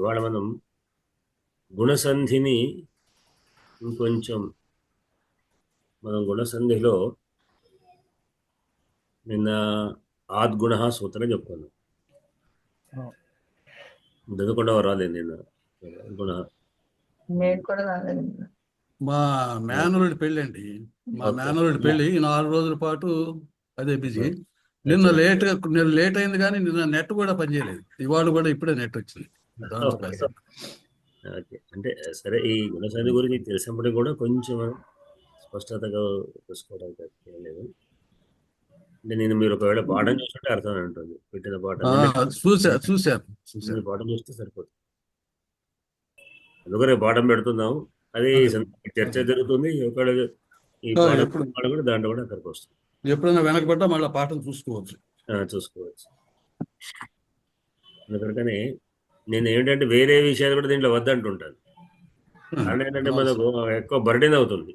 ఇవాళ మనం గుణసంధిని ఇంకొంచెం మనం గుణసంధిలో నిన్న ఆద్గుణ సూత్రం చెప్పుకున్నాం. చదువుకుండా రాలేదు నిన్న గుణ. మా మేనల్లుడి పెళ్ళి అండి. మా మేనల్లుడి పెళ్ళి 4 రోజుల పాటు అదే బిజీ. నిన్న లేట్ అయింది, కానీ నిన్న నెట్ కూడా పనిచేయలేదు. ఇవాళ కూడా ఇప్పుడే నెట్ వచ్చింది. అంటే సరే, ఈ గుణసంధి గురించి తెలిసినప్పటికీ కూడా కొంచెం స్పష్టతగా చూసుకోవడానికి లేదు. అంటే నేను మీరు ఒకవేళ పాఠం చూస్తుంటే అర్థం ఉంటుంది. పెట్టిన పాఠం చూశాను పాఠం చూస్తే సరిపోతుంది. అందుకనే పాఠం పెడుతున్నాం, అది చర్చ జరుగుతుంది. ఒకవేళ ఈ పాఠం కూడా దాంట్లో కూడా అక్కడికి వస్తుంది. ఎప్పుడైనా వెనకబడ్డా మళ్ళీ పాఠం చూసుకోవచ్చు. అందుకని నేను ఏంటంటే వేరే విషయాలు కూడా దీంట్లో వద్దంటుంటాను. అంటే ఏంటంటే మనకు ఎక్కువ బర్డెన్ అవుతుంది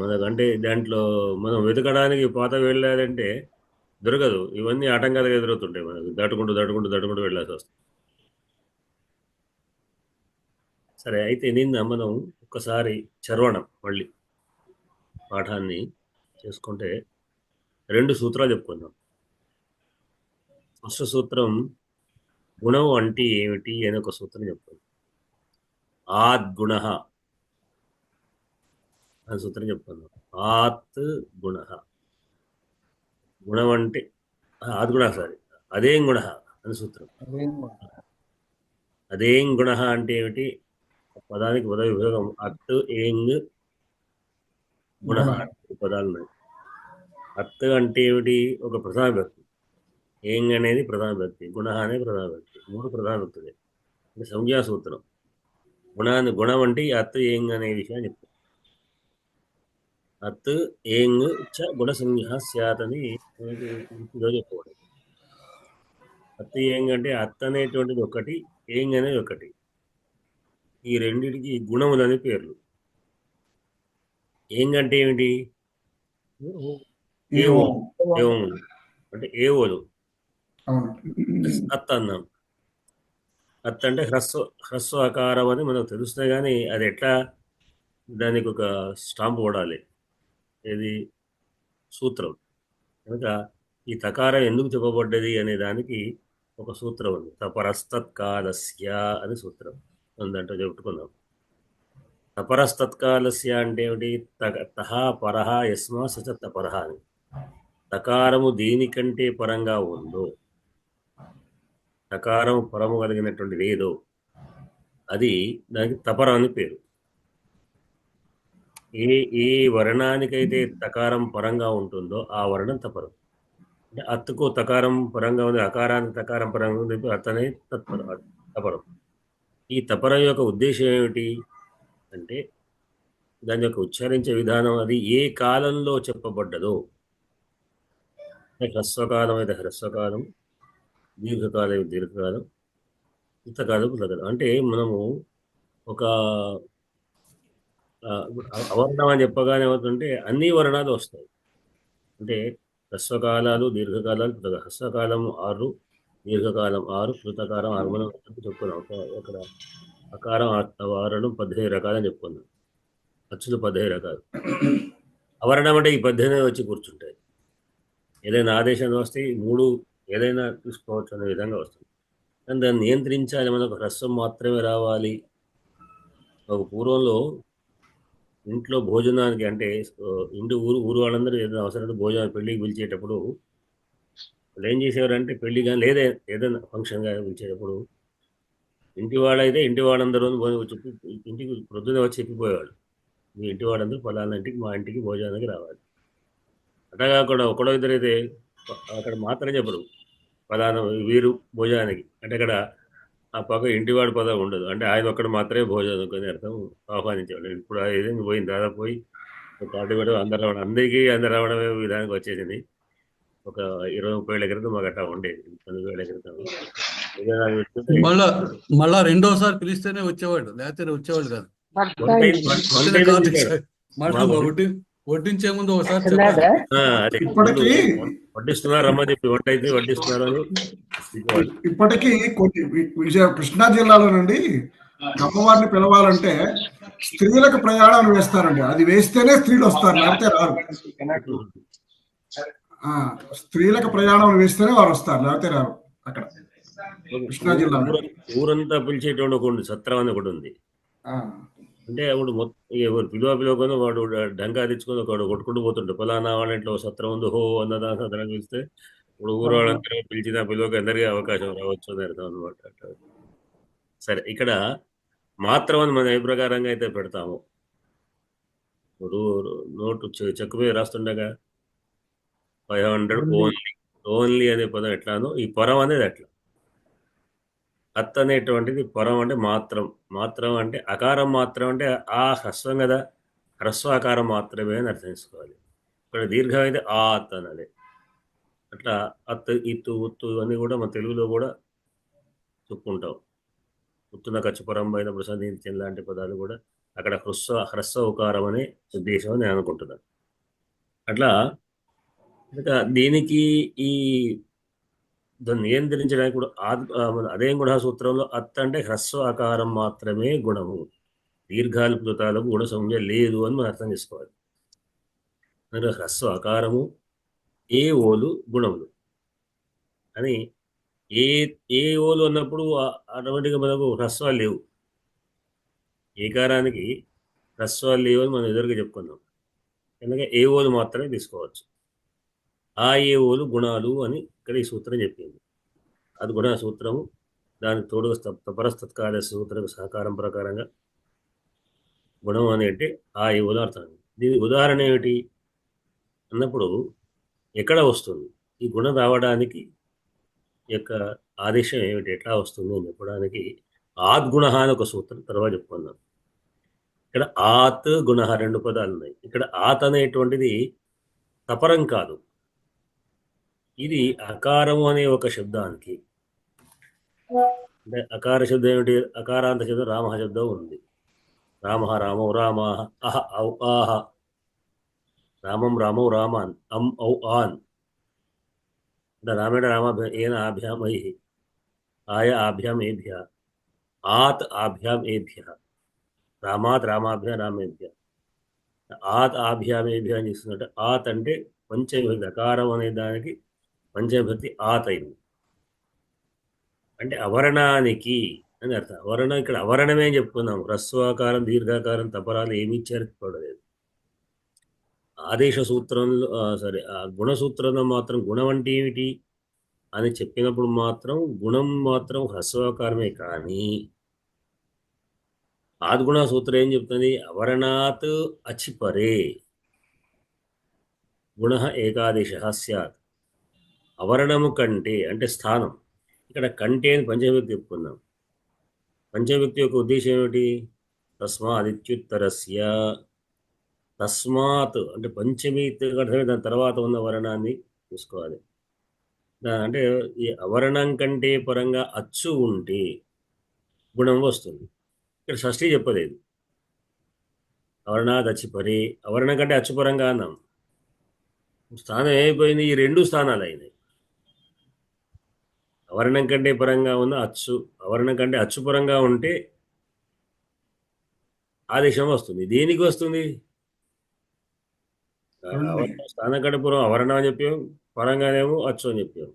మనకు. అంటే దాంట్లో మనం వెతకడానికి పాత వెళ్ళాలంటే దొరకదు. ఇవన్నీ ఆటంకాలుగా ఎదురవుతుంటాయి మనకు. దాటుకుంటూ వెళ్ళాల్సి వస్తుంది. సరే, అయితే నిన్న మనం ఒక్కసారి చరవణం మళ్ళీ పాఠాన్ని చేసుకుంటే 2 సూత్రాలు చెప్పుకుందాం. ఫస్ట్ సూత్రం గుణం అంటే ఏమిటి అని ఒక సూత్రం చెప్పుకుందాం. ఆద్గుణ అని సూత్రం చెప్పుకుందాం. ఆత్ గుణ, గుణం అంటే ఆద్గుణ, అదేం గుణ అని సూత్రం. అదేం గుణ అంటే ఏమిటి? పదానికి పద విభాగం అత్ ఏంగ్ గుణ పదాలు ఉన్నాయి. అత్ అంటే ఏమిటి? ఒక ప్రధాన వ్యక్తి. ఏంగ్ అనేది ప్రధాన వ్యక్తి, గుణ అనేది ప్రధాన వ్యక్తి. 3 ప్రధాన వ్యక్తులే. అంటే సంజ్ఞా సూత్రం. గుణం అంటే అత్ ఏంగ్ అనే విషయాన్ని చెప్తాం. అత్ ఏంగ్ చ గుణ సంజ్ఞ స్యాత్ అని చెప్పకూడదు. అత్ ఏంగ్ అంటే అత్ అనేటువంటిది ఒకటి, ఏంగ్ అనేది ఒకటి. ఈ రెండింటికి గుణములని పేర్లు. ఏంగ్ అంటే ఏమిటి? అంటే ఏవోలు. అత్ అన్నాం. అత్ అంటే హ్రస్వకారం అని మనకు తెలుస్తుంది, కానీ అది ఎట్లా, దానికి ఒక స్టాంప్ పడాలి. ఇది సూత్రం. కనుక ఈ తకారం ఎందుకు చెప్పబడ్డది అనే దానికి ఒక సూత్రం ఉంది. తపరస్తత్కాలస్య అని సూత్రం ఉందంటే చెప్పుకుందాం. తపరస్తత్కాలస్య అంటే ఏమిటి? తహ పరహ యస్మా సచ తపరహ అని. తకారము దేనికంటే పరంగా ఉందో, తకారం పరము కలిగినటువంటిది ఏదో అది దానికి తపరం అని పేరు. ఏ వర్ణానికైతే తకారం పరంగా ఉంటుందో ఆ వర్ణం తపరం. అంటే అత్తుకు తకారం పరంగా ఉంది, అకారానికి తకారం పరంగా ఉంది, అతనే తపరం. ఈ తపరం యొక్క ఉద్దేశం ఏమిటి అంటే దాని యొక్క ఉచ్చారించే విధానం అది ఏ కాలంలో చెప్పబడ్డదో. హ్రస్వకాలం అయితే హ్రస్వకాలం, దీర్ఘకాలం అయితే దీర్ఘకాలం, ఇంతకాలం. అంటే మనము ఒక అవర్ణం అని చెప్పగానే ఏమవుతుందంటే అన్ని వర్ణాలు వస్తాయి. అంటే హ్రస్వకాలాలు, దీర్ఘకాలాలు, హ్రస్వకాలం 6, దీర్ఘకాలం 6, కృతకాలం 6 మనం చెప్పుకున్నాం. ఇక్కడ అకారం 6, 18 రకాలని చెప్పుకున్నాం. అచ్చులు 18 రకాలు. అవర్ణం అంటే ఈ 18 వచ్చి కూర్చుంటాయి. ఏదైనా ఆదేశం వస్తే 3 ఏదైనా తీసుకోవచ్చు అనే విధంగా వస్తుంది. కానీ దాన్ని నియంత్రించాలి. మనకు హ్రస్వం మాత్రమే రావాలి. ఒక పూర్వంలో ఇంట్లో భోజనానికి, అంటే ఊరు వాళ్ళందరూ ఏదైనా అవసరం భోజనం పెళ్ళికి పిలిచేటప్పుడు వాళ్ళు ఏం చేసేవారంటే, పెళ్లి కానీ లేదా ఏదైనా ఫంక్షన్ కానీ పిలిచేటప్పుడు ఇంటి వాళ్ళైతే ఇంటి వాళ్ళందరూ చెప్పి ఇంటికి ప్రొద్దునే వచ్చి చెప్పిపోయేవాళ్ళు, మీ ఇంటి వాళ్ళందరూ ఫలానా ఇంటికి, మా ఇంటికి భోజనానికి రావాలి. అట్లా కాకుండా ఒకడో ఇద్దరైతే అక్కడ మాత్రం చెప్పరు ఫలానా వీరు భోజనానికి. అంటే అక్కడ ఆ పక్క ఇంటివాడి పదం ఉండదు. అంటే ఆయన ఒక్కడు మాత్రమే భోజనం కొని అర్థం ఆహ్వానించేవాడు. ఇప్పుడు అది పోయింది, దాదాపు పోయి పార్టీ పెట్టడం అందరు రావడం, అందరు రావడమే విధానికి వచ్చేసింది. ఒక 20-30 ఏళ్ల క్రితం మాకు అట్లా ఉండేది. 10 ఏళ్ల క్రితం మళ్ళా రెండోసారి పిలిస్తేనే వచ్చేవాడు, లేకపోతే వచ్చేవాడు కాదు. వడ్డించే ముందు ఒకసారి వడ్డిస్తున్నారు, రమ్మ చెప్పి వంట అయితే వడ్డిస్తున్నారు అని ఇప్పటికీ కొన్ని కృష్ణా జిల్లాలో నుండి అమ్మవారిని పిలవాలంటే స్త్రీలకు ప్రయాణం వేస్తారండి. అది వేస్తేనే స్త్రీలు వస్తారు, లేకపోతే రారు. స్త్రీలకు ప్రయాణం వేస్తేనే వారు వస్తారు, లేకపోతే రారు. అక్కడ కృష్ణా జిల్లా ఊరంతా పిలిచేటువంటి ఒకటి సత్రం అని ఒకటి ఉంది. అంటే అప్పుడు మొత్తం పిలువకొని వాడు డంకా తెచ్చుకొని ఒకడు కొట్టుకుంటూ పోతుంటే ఫలానా వాళ్ళ ఇంట్లో సత్రం ఉంది హో అన్నదా సత్రం పిలిస్తే ఇప్పుడు ఊరు వాళ్ళందరూ పిలిచిన పిలువకి అందరికీ అవకాశం రావచ్చు అని అర్థం అనమాట. సరే, ఇక్కడ మాత్రం అని మన ఏ ప్రకారంగా అయితే పెడతాము, నోటు చెక్కు మీద రాస్తుండగా 500 ఓన్లీ అనే పదం ఎట్లానో ఈ పరం అనేది అట్లా. అత్ అనేటువంటిది పరం అంటే మాత్రం అంటే అకారం మాత్రం అంటే ఆ హ్రస్వం కదా, హ్రస్వాకారం మాత్రమే అని అర్థం చేసుకోవాలి. ఇక్కడ దీర్ఘం అయితే అత్ అన్నది. అట్లా అత్ ఇత్తు ఉత్తు అని కూడా మన తెలుగులో కూడా చెప్పుకుంటాం. ఉత్తున కచ్చిపురం పైన ప్రసందించిన లాంటి పదాలు కూడా అక్కడ హ్రస్వ ఉకారం అనే ఉద్దేశం అని నేను అనుకుంటున్నాను. అట్లా ఇంకా దీనికి ఈ దాన్ని నియంత్రించడానికి కూడా అదే గుణ సూత్రంలో అత్ అంటే హ్రస్వ ఆకారం మాత్రమే గుణము, దీర్ఘాలు ప్లుతాలకు గుణ సంజ్ఞ లేదు అని మనం అర్థం చేసుకోవాలి. అంటే హ్రస్వ ఆకారము ఏ ఓలు గుణములు అని ఏ ఓలు అన్నప్పుడు ఆటోమేటిక్గా మనకు హ్రస్వాలు లేవు, ఏకారానికి హ్రస్వాలు లేవు అని మనం ఎదురుగా చెప్పుకున్నాం. ఎందుకంటే ఏ ఓలు మాత్రమే తీసుకోవచ్చు. ఆ ఏ ఓలు గుణాలు అని ఇక్కడ ఈ సూత్రం చెప్పింది. అది గుణ సూత్రము, దానికి తోడుగా తపరస్తత్కాల సూత్ర సహకారం ప్రకారంగా గుణం అని అంటే ఆ ఏ ఓలు అర్థం. దీని ఉదాహరణ ఏమిటి అన్నప్పుడు ఎక్కడ వస్తుంది ఈ గుణం రావడానికి యొక్క ఆదేశం ఏమిటి, ఎట్లా వస్తుంది అని చెప్పడానికి ఆద్గుణ అని ఒక సూత్రం తర్వాత చెప్పుకుందాం. ఇక్కడ ఆత్ గుణ 2 పదాలు ఉన్నాయి. ఇక్కడ ఆత్ అనేటువంటిది తపరం కాదు, ఇది అకారము అనే ఒక శబ్దానికి, అంటే అకార శబ్దం ఏమిటి, అకారాంత శబ్దం రామ శబ్దం ఉంది. రామ రామౌ రామా అహ ఔ ఆహ, రామం రామౌ రామాన్ అం ఔ ఆన్, అంటే రామేణ రామాభ్యాం ఏన ఆభ్యాం ఐ ఆయ ఆభ్యాం ఏభ్య ఆత్ ఆభ్యాం ఏభ్య రామాత్ రామాభ్యాం రామేభ్య ఆత్ ఆభ్యాం ఏభ్య అని చేస్తున్నట్టు ఆత్ అంటే పంచవిభక్తి, అకారం అనే దానికి పంచవిభక్తి ఆత్ అయింది, అంటే అవర్ణానికి అని అర్థం. అవర్ణం ఇక్కడ అవర్ణమే చెప్పుకున్నాం, హ్రస్వాకారం దీర్ఘాకారం తపరాలు ఏమి ఇచ్చారు చూడలేదు. ఆదేశ సూత్రంలో ఆ గుణ సూత్రంలో మాత్రం గుణం అంటే ఏమిటి అని చెప్పినప్పుడు మాత్రం గుణం మాత్రం హ్రస్వాకారమే, కానీ ఆద్గుణ సూత్రం ఏం చెప్తుంది, అవర్ణాత్ అచిపరే గుణ ఏకాదేశ స్యాత్. అవర్ణము కంటే అంటే స్థానం, ఇక్కడ కంటే అని పంచవ్యక్తి చెప్పుకున్నాం. పంచవ్యక్తి యొక్క ఉద్దేశం ఏమిటి, తస్మాదిత్యుత్తరస్య, తస్మాత్ అంటే పంచమి దాని తర్వాత ఉన్న వర్ణాన్ని చూసుకోవాలి. అంటే ఈ అవర్ణం కంటే పరంగా అచ్చు ఉంటే గుణం వస్తుంది. ఇక్కడ షష్ఠి చెప్పలేదు, అవర్ణాద్ అచ్చిపరే, అవర్ణం కంటే అచ్చుపరంగా అన్నాం, స్థానం ఏమైపోయింది, ఈ 2 స్థానాలు అయినాయి. అవర్ణం కంటే పరంగా ఉన్న అచ్చు, అవర్ణం కంటే అచ్చుపరంగా ఉంటే ఆదేశం వస్తుంది. దేనికి వస్తుంది, స్థానం కంటే పూర్వం అవర్ణం అని చెప్పాం, పరంగానేమో అచ్చు అని చెప్పాం,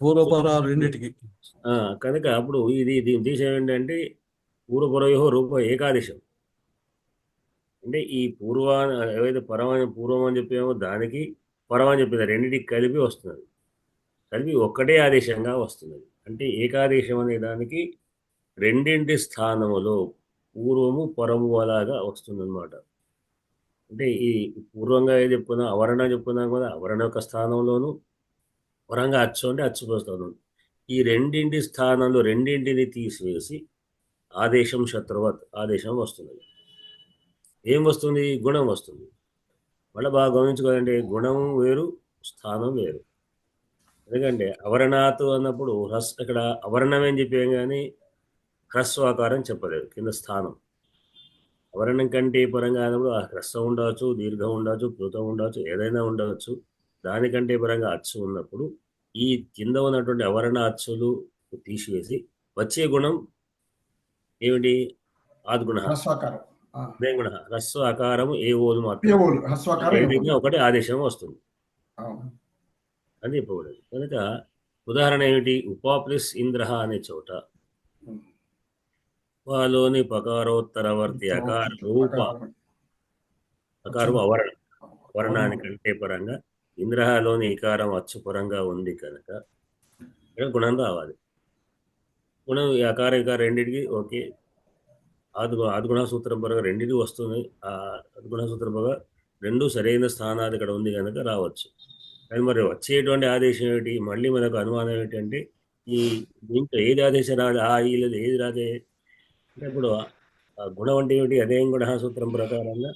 పూర్వపరాలు రెండింటికి. కనుక అప్పుడు దీని ఉద్దేశం ఏంటంటే పూర్వపరయో రూప ఏకాదేశం, అంటే ఈ ఏవైతే పూర్వం అని చెప్పామో దానికి పరం అని చెప్పింది, రెండింటికి కలిపి వస్తున్నది, కలిపి ఒక్కటే ఆదేశంగా వస్తున్నది. అంటే ఏకాదేశం అనే దానికి రెండింటి స్థానములో పూర్వము పరము అలాగా వస్తుందన్నమాట. అంటే ఈ పూర్వంగా ఏది చెప్పుకున్నా అవర్ణ చెప్పుకున్నాం కదా, అవర్ణ యొక్క స్థానంలోను పరంగా అచ్చు అంటే అచ్చు స్థానం, ఈ రెండింటి స్థానంలో రెండింటిని తీసివేసి ఆదేశం శత్రువత్ ఆదేశం వస్తున్నది. ఏం వస్తుంది, గుణం వస్తుంది. మళ్ళీ బాగా గమనించుకోవాలంటే గుణం వేరు స్థానం వేరు. ఎందుకంటే అవర్ణాత్ అన్నప్పుడు ఇక్కడ అవర్ణం ఏం చెప్పాం కానీ హ్రస్వాకారం చెప్పలేదు, కింద స్థానం. అవర్ణం కంటే పరంగా అన్నప్పుడు ఆ హ్రస్వం ఉండవచ్చు, దీర్ఘం ఉండవచ్చు, ప్లుతం ఉండవచ్చు, ఏదైనా ఉండవచ్చు. దానికంటే పరంగా అచ్చు ఉన్నప్పుడు ఈ కింద ఉన్నటువంటి అవర్ణ అచ్చులు తీసివేసి వచ్చే గుణం ఏమిటి? ఆద్గుణ, హ్రస్వాకారం. అదే గుణ. రస్వ అకారము ఏ ఓలు మాత్రం ఏవోలు హ్రస్వాకారం రెండింటినీ ఏవోలు. ఒకటి ఆదేశం వస్తుంది అవును. అని చెప్పకూడదు. కనుక ఉదాహరణ ఏమిటి? ఉపా ప్లస్ ఇంద్ర అనే చోట వాలోని పకారోత్తరవర్తి అకార రూప అకారం. అకారం అవర్ణ వర్ణం. వర్ణానికంటే పరంగా ఇంద్రలోని ఇకారం అచ్చు పరంగా ఉంది కనుక ఇక్కడ గుణం రావాలి. గుణం ఈ అకార ఇకార రెండింటికి ఓకే. ఆదిగుణ సూత్రం పరంగా రెండింటికి వస్తుంది. ఆ ఆదిగుణ సూత్రం పరంగా రెండు సరైన స్థానాలు ఇక్కడ ఉంది కనుక రావచ్చు. కానీ మరి వచ్చేటువంటి ఆదేశం ఏమిటి? మళ్ళీ మనకు అనుమానం ఏంటంటే ఈ దీంట్లో ఏది ఆదేశం రాదు, ఆ ఈ లేదు, ఏది రాదే అంటే ఇప్పుడు ఆ గుణం అంటే ఏమిటి? అదేం గుణ సూత్రం ప్రకారంగా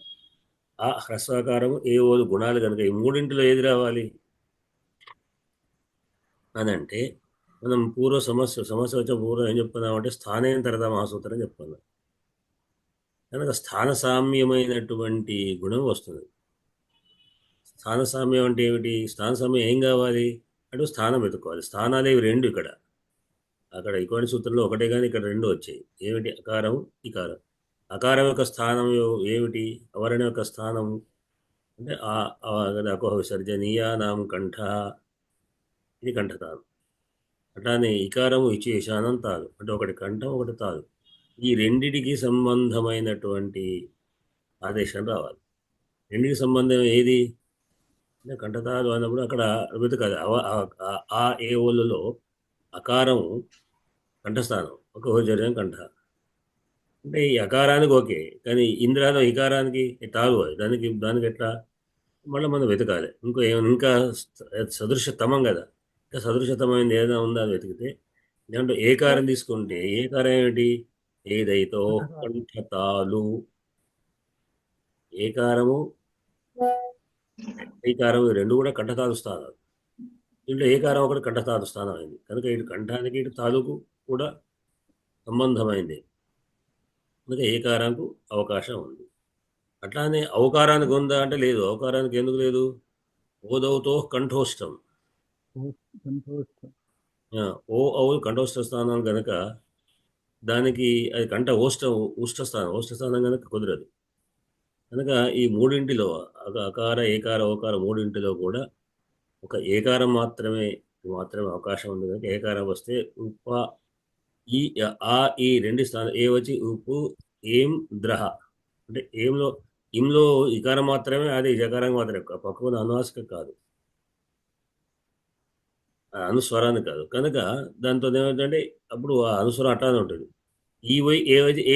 ఆ హ్రస్వాకారం ఏ ఓ గుణాలు కనుక ఈ మూడింటిలో ఏది రావాలి అని అంటే మనం సమస్య వచ్చే పూర్వం ఏం చెప్పుకున్నామంటే స్థానేంతరత మహాసూత్రం చెప్పుకున్నాం. కనుక స్థాన సామ్యమైనటువంటి గుణం వస్తుంది. స్థాన సామ్యం అంటే ఏమిటి? స్థాన సామ్యం ఏం కావాలి? అటు స్థానం వెతుక్కోవాలి. స్థానాలు ఇవి రెండు ఇక్కడ. అక్కడ ఇటువంటి సూత్రంలో ఒకటే కానీ ఇక్కడ రెండు వచ్చాయి. ఏమిటి? అకారం, ఇకారం. అకారం యొక్క స్థానం ఏమిటి? అవర్ణ యొక్క స్థానం అంటే అకోహ విసర్జనీయానాం కంఠ, ఇది కంఠతాలు. అట్లానే ఇకారము ఇచేశానం తాలు, అంటే ఒకటి కంఠం ఒకటి తాలు. ఈ రెండిటికి సంబంధమైనటువంటి ఆదేశం రావాలి. రెండికి సంబంధం ఏది అంటే కంఠతాలు అన్నప్పుడు అక్కడ వెతకాలి. ఆ ఏ ఓళ్ళలో అకారం కంఠస్థానం, ఒక జరిగిన కంఠ అంటే ఈ అకారానికి ఓకే, కానీ ఇంద్రాలో ఇకారానికి తాలు దానికి ఎట్లా మళ్ళీ మనం వెతకాలి. ఇంకా సదృశతమం కదా, ఇంకా సదృశతమైనది ఏదైనా ఉందా అని వెతికితే దాంట్లో ఏకారం తీసుకుంటే ఏకారం ఏమిటి? ఏదైతో కంఠతాలు. ఏకారము ఐకారం రెండు కూడా కంఠతాలు స్థానాలు. దీంట్లో ఏకారం ఒకటి కంఠతాలు స్థానం అయింది కనుక ఇటు కంఠానికి ఇటు తాలూకు కూడా సంబంధమైంది కనుక ఏకారానికి అవకాశం ఉంది. అట్లానే అవకారానికి ఉందా అంటే లేదు. అవకారానికి ఎందుకు లేదు? ఓదవుతో కంఠోష్టం, ఓ ఔ కంఠోష్ట స్థానం కనుక దానికి అది కంఠ ఓష్ఠస్థానం కనుక కుదరదు. కనుక ఈ మూడింటిలో అకార ఏకార ఓకార మూడింటిలో కూడా ఒక ఏకారం మాత్రమే అవకాశం ఉంది కనుక ఏకారం వస్తే ఉప ఈ ఈ రెండు స్థానం ఏ వచ్చి ఉప్పు ఏం ద్రహ అంటే ఇంలో ఇకారం మాత్రమే, అది జకారం మాత్రమే, పక్కన అనువాసిక కాదు, అనుస్వరాన్ని కాదు. కనుక దాంతో ఏమైందంటే అప్పుడు ఆ అనుస్వరం అట్లానే ఉంటుంది.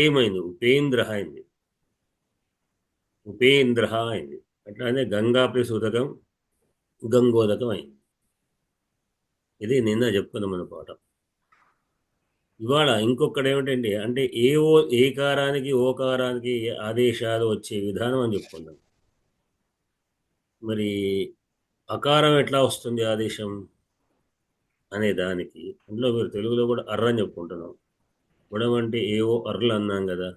ఏమైంది? ఉపేంద్ర అయింది, ఉపేంద్ర అయింది. అట్లానే గంగా ప్లస్ ఉదకం గంగోదకం అయింది. ఇది నిన్న చెప్పుకున్నాం మన పాఠం. ఇవాళ ఇంకొకటి ఏమిటండి అంటే ఏకారానికి ఓకారానికి ఆదేశాలు వచ్చే విధానం అని చెప్పుకుందాం. మరి అకారం ఎట్లా వస్తుంది ఆదేశం అనే దానికి అందులో మీరు తెలుగులో కూడా అర్ర అని చెప్పుకుంటున్నాం. గుణం అంటే ఏవో అర్రలు అన్నాం కదా,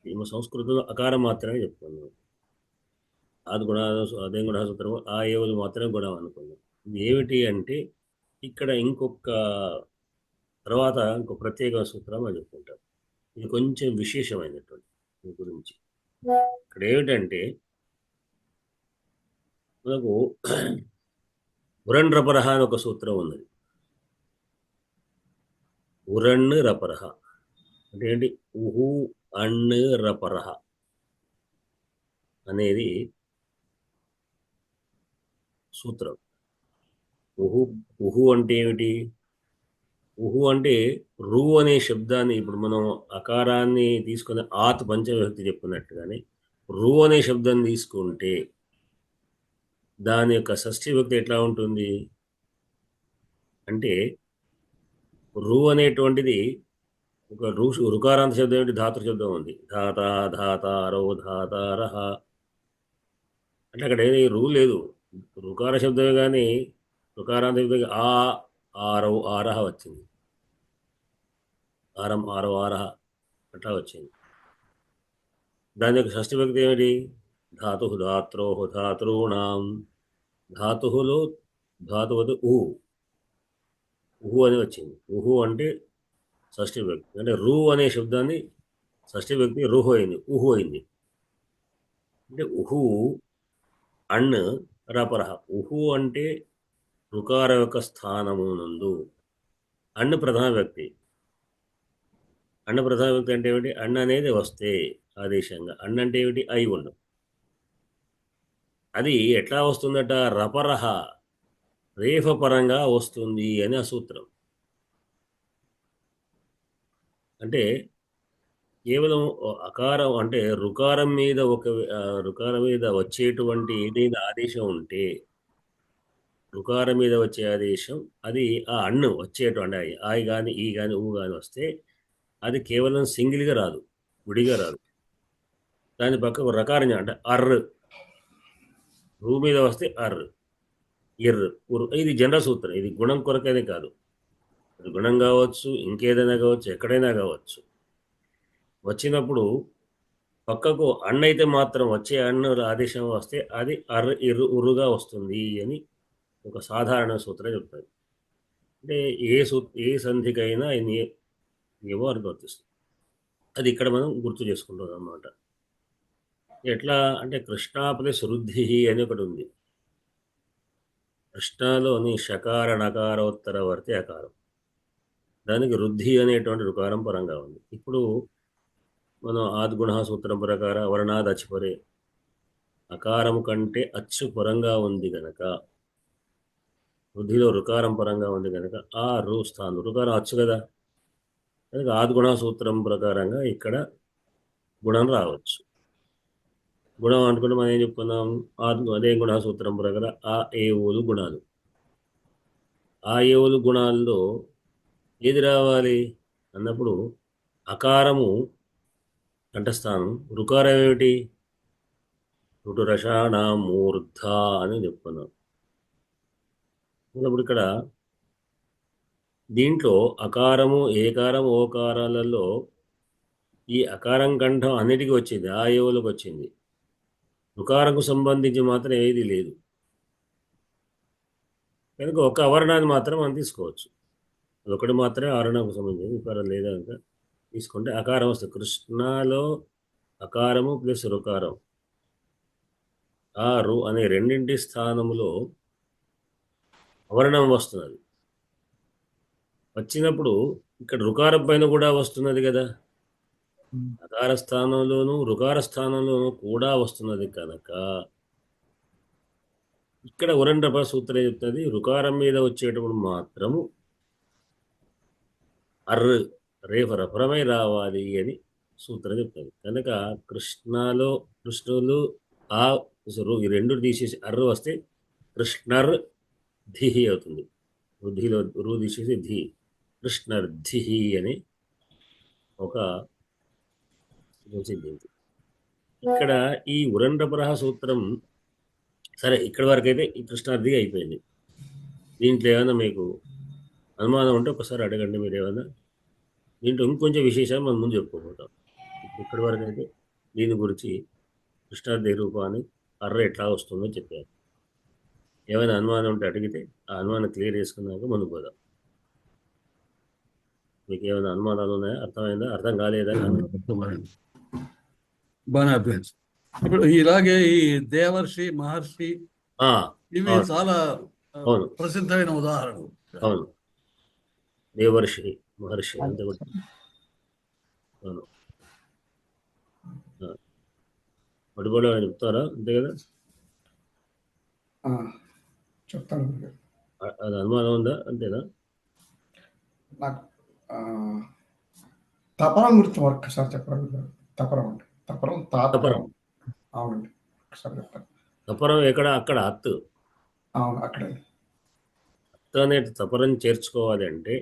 ఏమో సంస్కృతంలో అకారం మాత్రమే చెప్పుకున్నాం. అదే గుణ సూత్రం ఆ ఏవులు మాత్రమే గుణం అనుకున్నాం. ఇది ఏమిటి అంటే ఇక్కడ ఇంకొక ప్రత్యేక సూత్రం అని చెప్పుకుంటారు. ఇది కొంచెం విశేషమైనటువంటి దీని గురించి. ఇక్కడ ఏమిటంటే మనకు ఉరణ్ రపరహ అని ఒక సూత్రం ఉన్నది. ఉరణ్ రపరహ అంటే ఏంటి? ఉహు అణ్ రపరహ అనేది సూత్రం. ఉహు అంటే ఏమిటి? ఉహు అంటే రు అనే శబ్దాన్ని ఇప్పుడు మనం అకారాన్ని తీసుకుని ఆత్ పంచవిభక్తి చెప్పుకున్నట్టుగానే రు అనే శబ్దాన్ని తీసుకుంటే దాని యొక్క షష్ఠీ విభక్తి ఎట్లా ఉంటుంది అంటే రు అనేటువంటిది ఒక రుకారాంత శబ్దం ఏమిటి? ధాతృ శబ్దం ఉంది. ధాత ధాతారో ధాతారహ అంటే అక్కడ ఏది రు లేదు, రుకార శబ్దమే, కానీ రుకారాంత శబ్దం ఆరో ఆరహ వచ్చింది, ఆరో ఆరహ అట్లా వచ్చింది. దాని యొక్క షష్ఠి భక్తి ఏమిటి? ధాతు ధాత్రో ధాతృణాం. ధాతువులు ధాతువదు ఊ ఉహు అని వచ్చింది. ఉహు అంటే షష్ఠి వ్యక్తి, అంటే రు అనే శబ్దాన్ని షష్ఠి వ్యక్తి రుహు అయింది, ఉహు అయింది. అంటే ఉహు అణ్ రపరహ. ఉహు అంటే రుకార యొక్క స్థానము నందు. అణ్ ప్రథమ వ్యక్తి. అణ్ ప్రథమ వ్యక్తి అంటే ఏమిటి? అణ్ అనేది వస్తే ఆదేశంగా. అణ్ అంటే ఏమిటి? అయి ఉండు. అది ఎట్లా వస్తుందట? రపరహ, రేఫపరంగా వస్తుంది అని ఆ సూత్రం. అంటే కేవలం అకారం అంటే రుకారం మీద రుకారం మీద వచ్చేటువంటి ఏదైనా ఆదేశం ఉంటే, రుకారం మీద వచ్చే ఆదేశం అది ఆ అన్ను వచ్చేటువంటి ఆయి కానీ ఈ కానీ ఊ కానీ వస్తే అది కేవలం సింగిల్గా రాదు, విడిగా రాదు. దాని పక్క రకారం అంటే అర్రు, రూ మీద వస్తే అర్రు, ఇర్రు, ఉర్రు. ఇది జనరల్ సూత్రం. ఇది గుణం కొరకనే కాదు, అది గుణం కావచ్చు, ఇంకేదైనా కావచ్చు, ఎక్కడైనా కావచ్చు. వచ్చినప్పుడు పక్కకు అన్న అయితే మాత్రం వచ్చే అన్న ఆదేశం వస్తే అది అర్ర ఇర్రు ఉర్రుగా వస్తుంది అని ఒక సాధారణ సూత్రం చెప్తారు. అంటే ఏ సంధికైనా ఈ నియమం అనువర్తిస్తుంది. అది ఇక్కడ మనం గుర్తు చేసుకుంటాం అన్నమాట. ఎట్లా అంటే కృష్ణా ప్లస్ రుద్ధి అని ఒకటి ఉంది. కృష్ణాలోని షకార నకారోత్తర వర్తి అకారం, దానికి రుద్ధి అనేటువంటి రుకారం పరంగా ఉంది. ఇప్పుడు మనం ఆద్గుణ సూత్రం ప్రకారం వర్ణాద్ అచ్చిపరే, అకారము కంటే అచ్చు పరంగా ఉంది గనక, వృద్ధిలో రుకారం పరంగా ఉంది కనుక ఆ రు స్థానం రుకారం అచ్చు కదా, కనుక ఆద్గుణ సూత్రం ప్రకారంగా ఇక్కడ గుణం రావచ్చు. గుణం అనుకుంటే మనం ఏం చెప్పుకున్నాం? అదే గుణ సూత్రం ప్రకారం ఆ ఏ ఊలు గుణాలు. ఆ ఏ ఊలు గుణాల్లో ఏది రావాలి అన్నప్పుడు అకారము కంఠస్థానం, రుకారం ఏమిటి? రుటు రషాణ మూర్ధ అని చెప్పుకున్నాం. అన్నప్పుడు ఇక్కడ దీంట్లో అకారము, ఏకారం, ఓకారాలలో ఈ అకారం కంఠం అన్నిటికీ వచ్చింది, ఆ ఏవులకు వచ్చింది. రుకారంకు సంబంధించి మాత్రం ఏది లేదు. కనుక ఒక అవర్ణాన్ని మాత్రం మనం తీసుకోవచ్చు. అదొకటి మాత్రమే ఆవరణకు సంబంధించి, రుకారం లేదా కనుక తీసుకుంటే అకారం వస్తుంది. కృష్ణలో అకారము ప్లస్ రుకారం, ఆ రు అనే రెండింటి స్థానములో అవర్ణం వస్తున్నది. వచ్చినప్పుడు ఇక్కడ రుకారం పైన కూడా వస్తున్నది కదా, అకార స్థానంలోను రుకార స్థానంలోనూ కూడా వస్తున్నది కనుక ఇక్కడ ఉరండ్రప సూత్రం చెప్తుంది రుకారం మీద వచ్చేటప్పుడు మాత్రము అర్ర రేఫ రఫరమై రావాలి అని సూత్రం చెప్తుంది. కనుక కృష్ణులు ఆ ఈ రెండు తీసేసి అర్రు వస్తే కృష్ణర్ ధిహి అవుతుంది. రుధిలో రు తీసేసి ధి, కృష్ణర్ధిహి అని ఒక సిద్ధింది. ఇక్కడ ఈ ఉరండ్రపరహ సూత్రం సరే ఇక్కడి వరకు అయితే ఈ కృష్ణార్థి అయిపోయింది. దీంట్లో ఏమైనా మీకు అనుమానం ఉంటే ఒకసారి అడగండి మీరు ఏమైనా. దీంట్లో ఇంకొంచెం విశేషాలు మనం ముందు చెప్పుకోబోతాం. ఇక్కడి వరకు అయితే దీని గురించి కృష్ణార్థి రూపాన్ని అర్ర ఎట్లా వస్తుందో చెప్పారు. ఏమైనా అనుమానం ఉంటే అడిగితే ఆ అనుమానం క్లియర్ చేసుకున్నాక ముందుకు పోదాం. మీకు ఏమైనా అనుమానాలు ఉన్నాయా? అర్థమైందా? అర్థం కాలేదా? బాగా అభ్యాసం. ఇప్పుడు ఇలాగే ఈ దేవర్షి, మహర్షి ఇవి అవును చాలా అవును ప్రసిద్ధమైన ఉదాహరణలు. అవును, దేవర్షి మహర్షి అంతే కూడా. అవును, పట్టుబడి చెప్తారా? అంతే కదా, చెప్తాను. అది అనుమానం ఉందా? అంతేనా? నాకు తపరం గురించి ఒక్కసారి చెప్పండి. తపరం అంటే తపరం తపరం. అవునండి, ఒకసారి చెప్తాను. తపరం ఎక్కడ? అక్కడ అత్తు. అవును, అక్కడే అత్తు అనే తపరం చేర్చుకోవాలి అంటే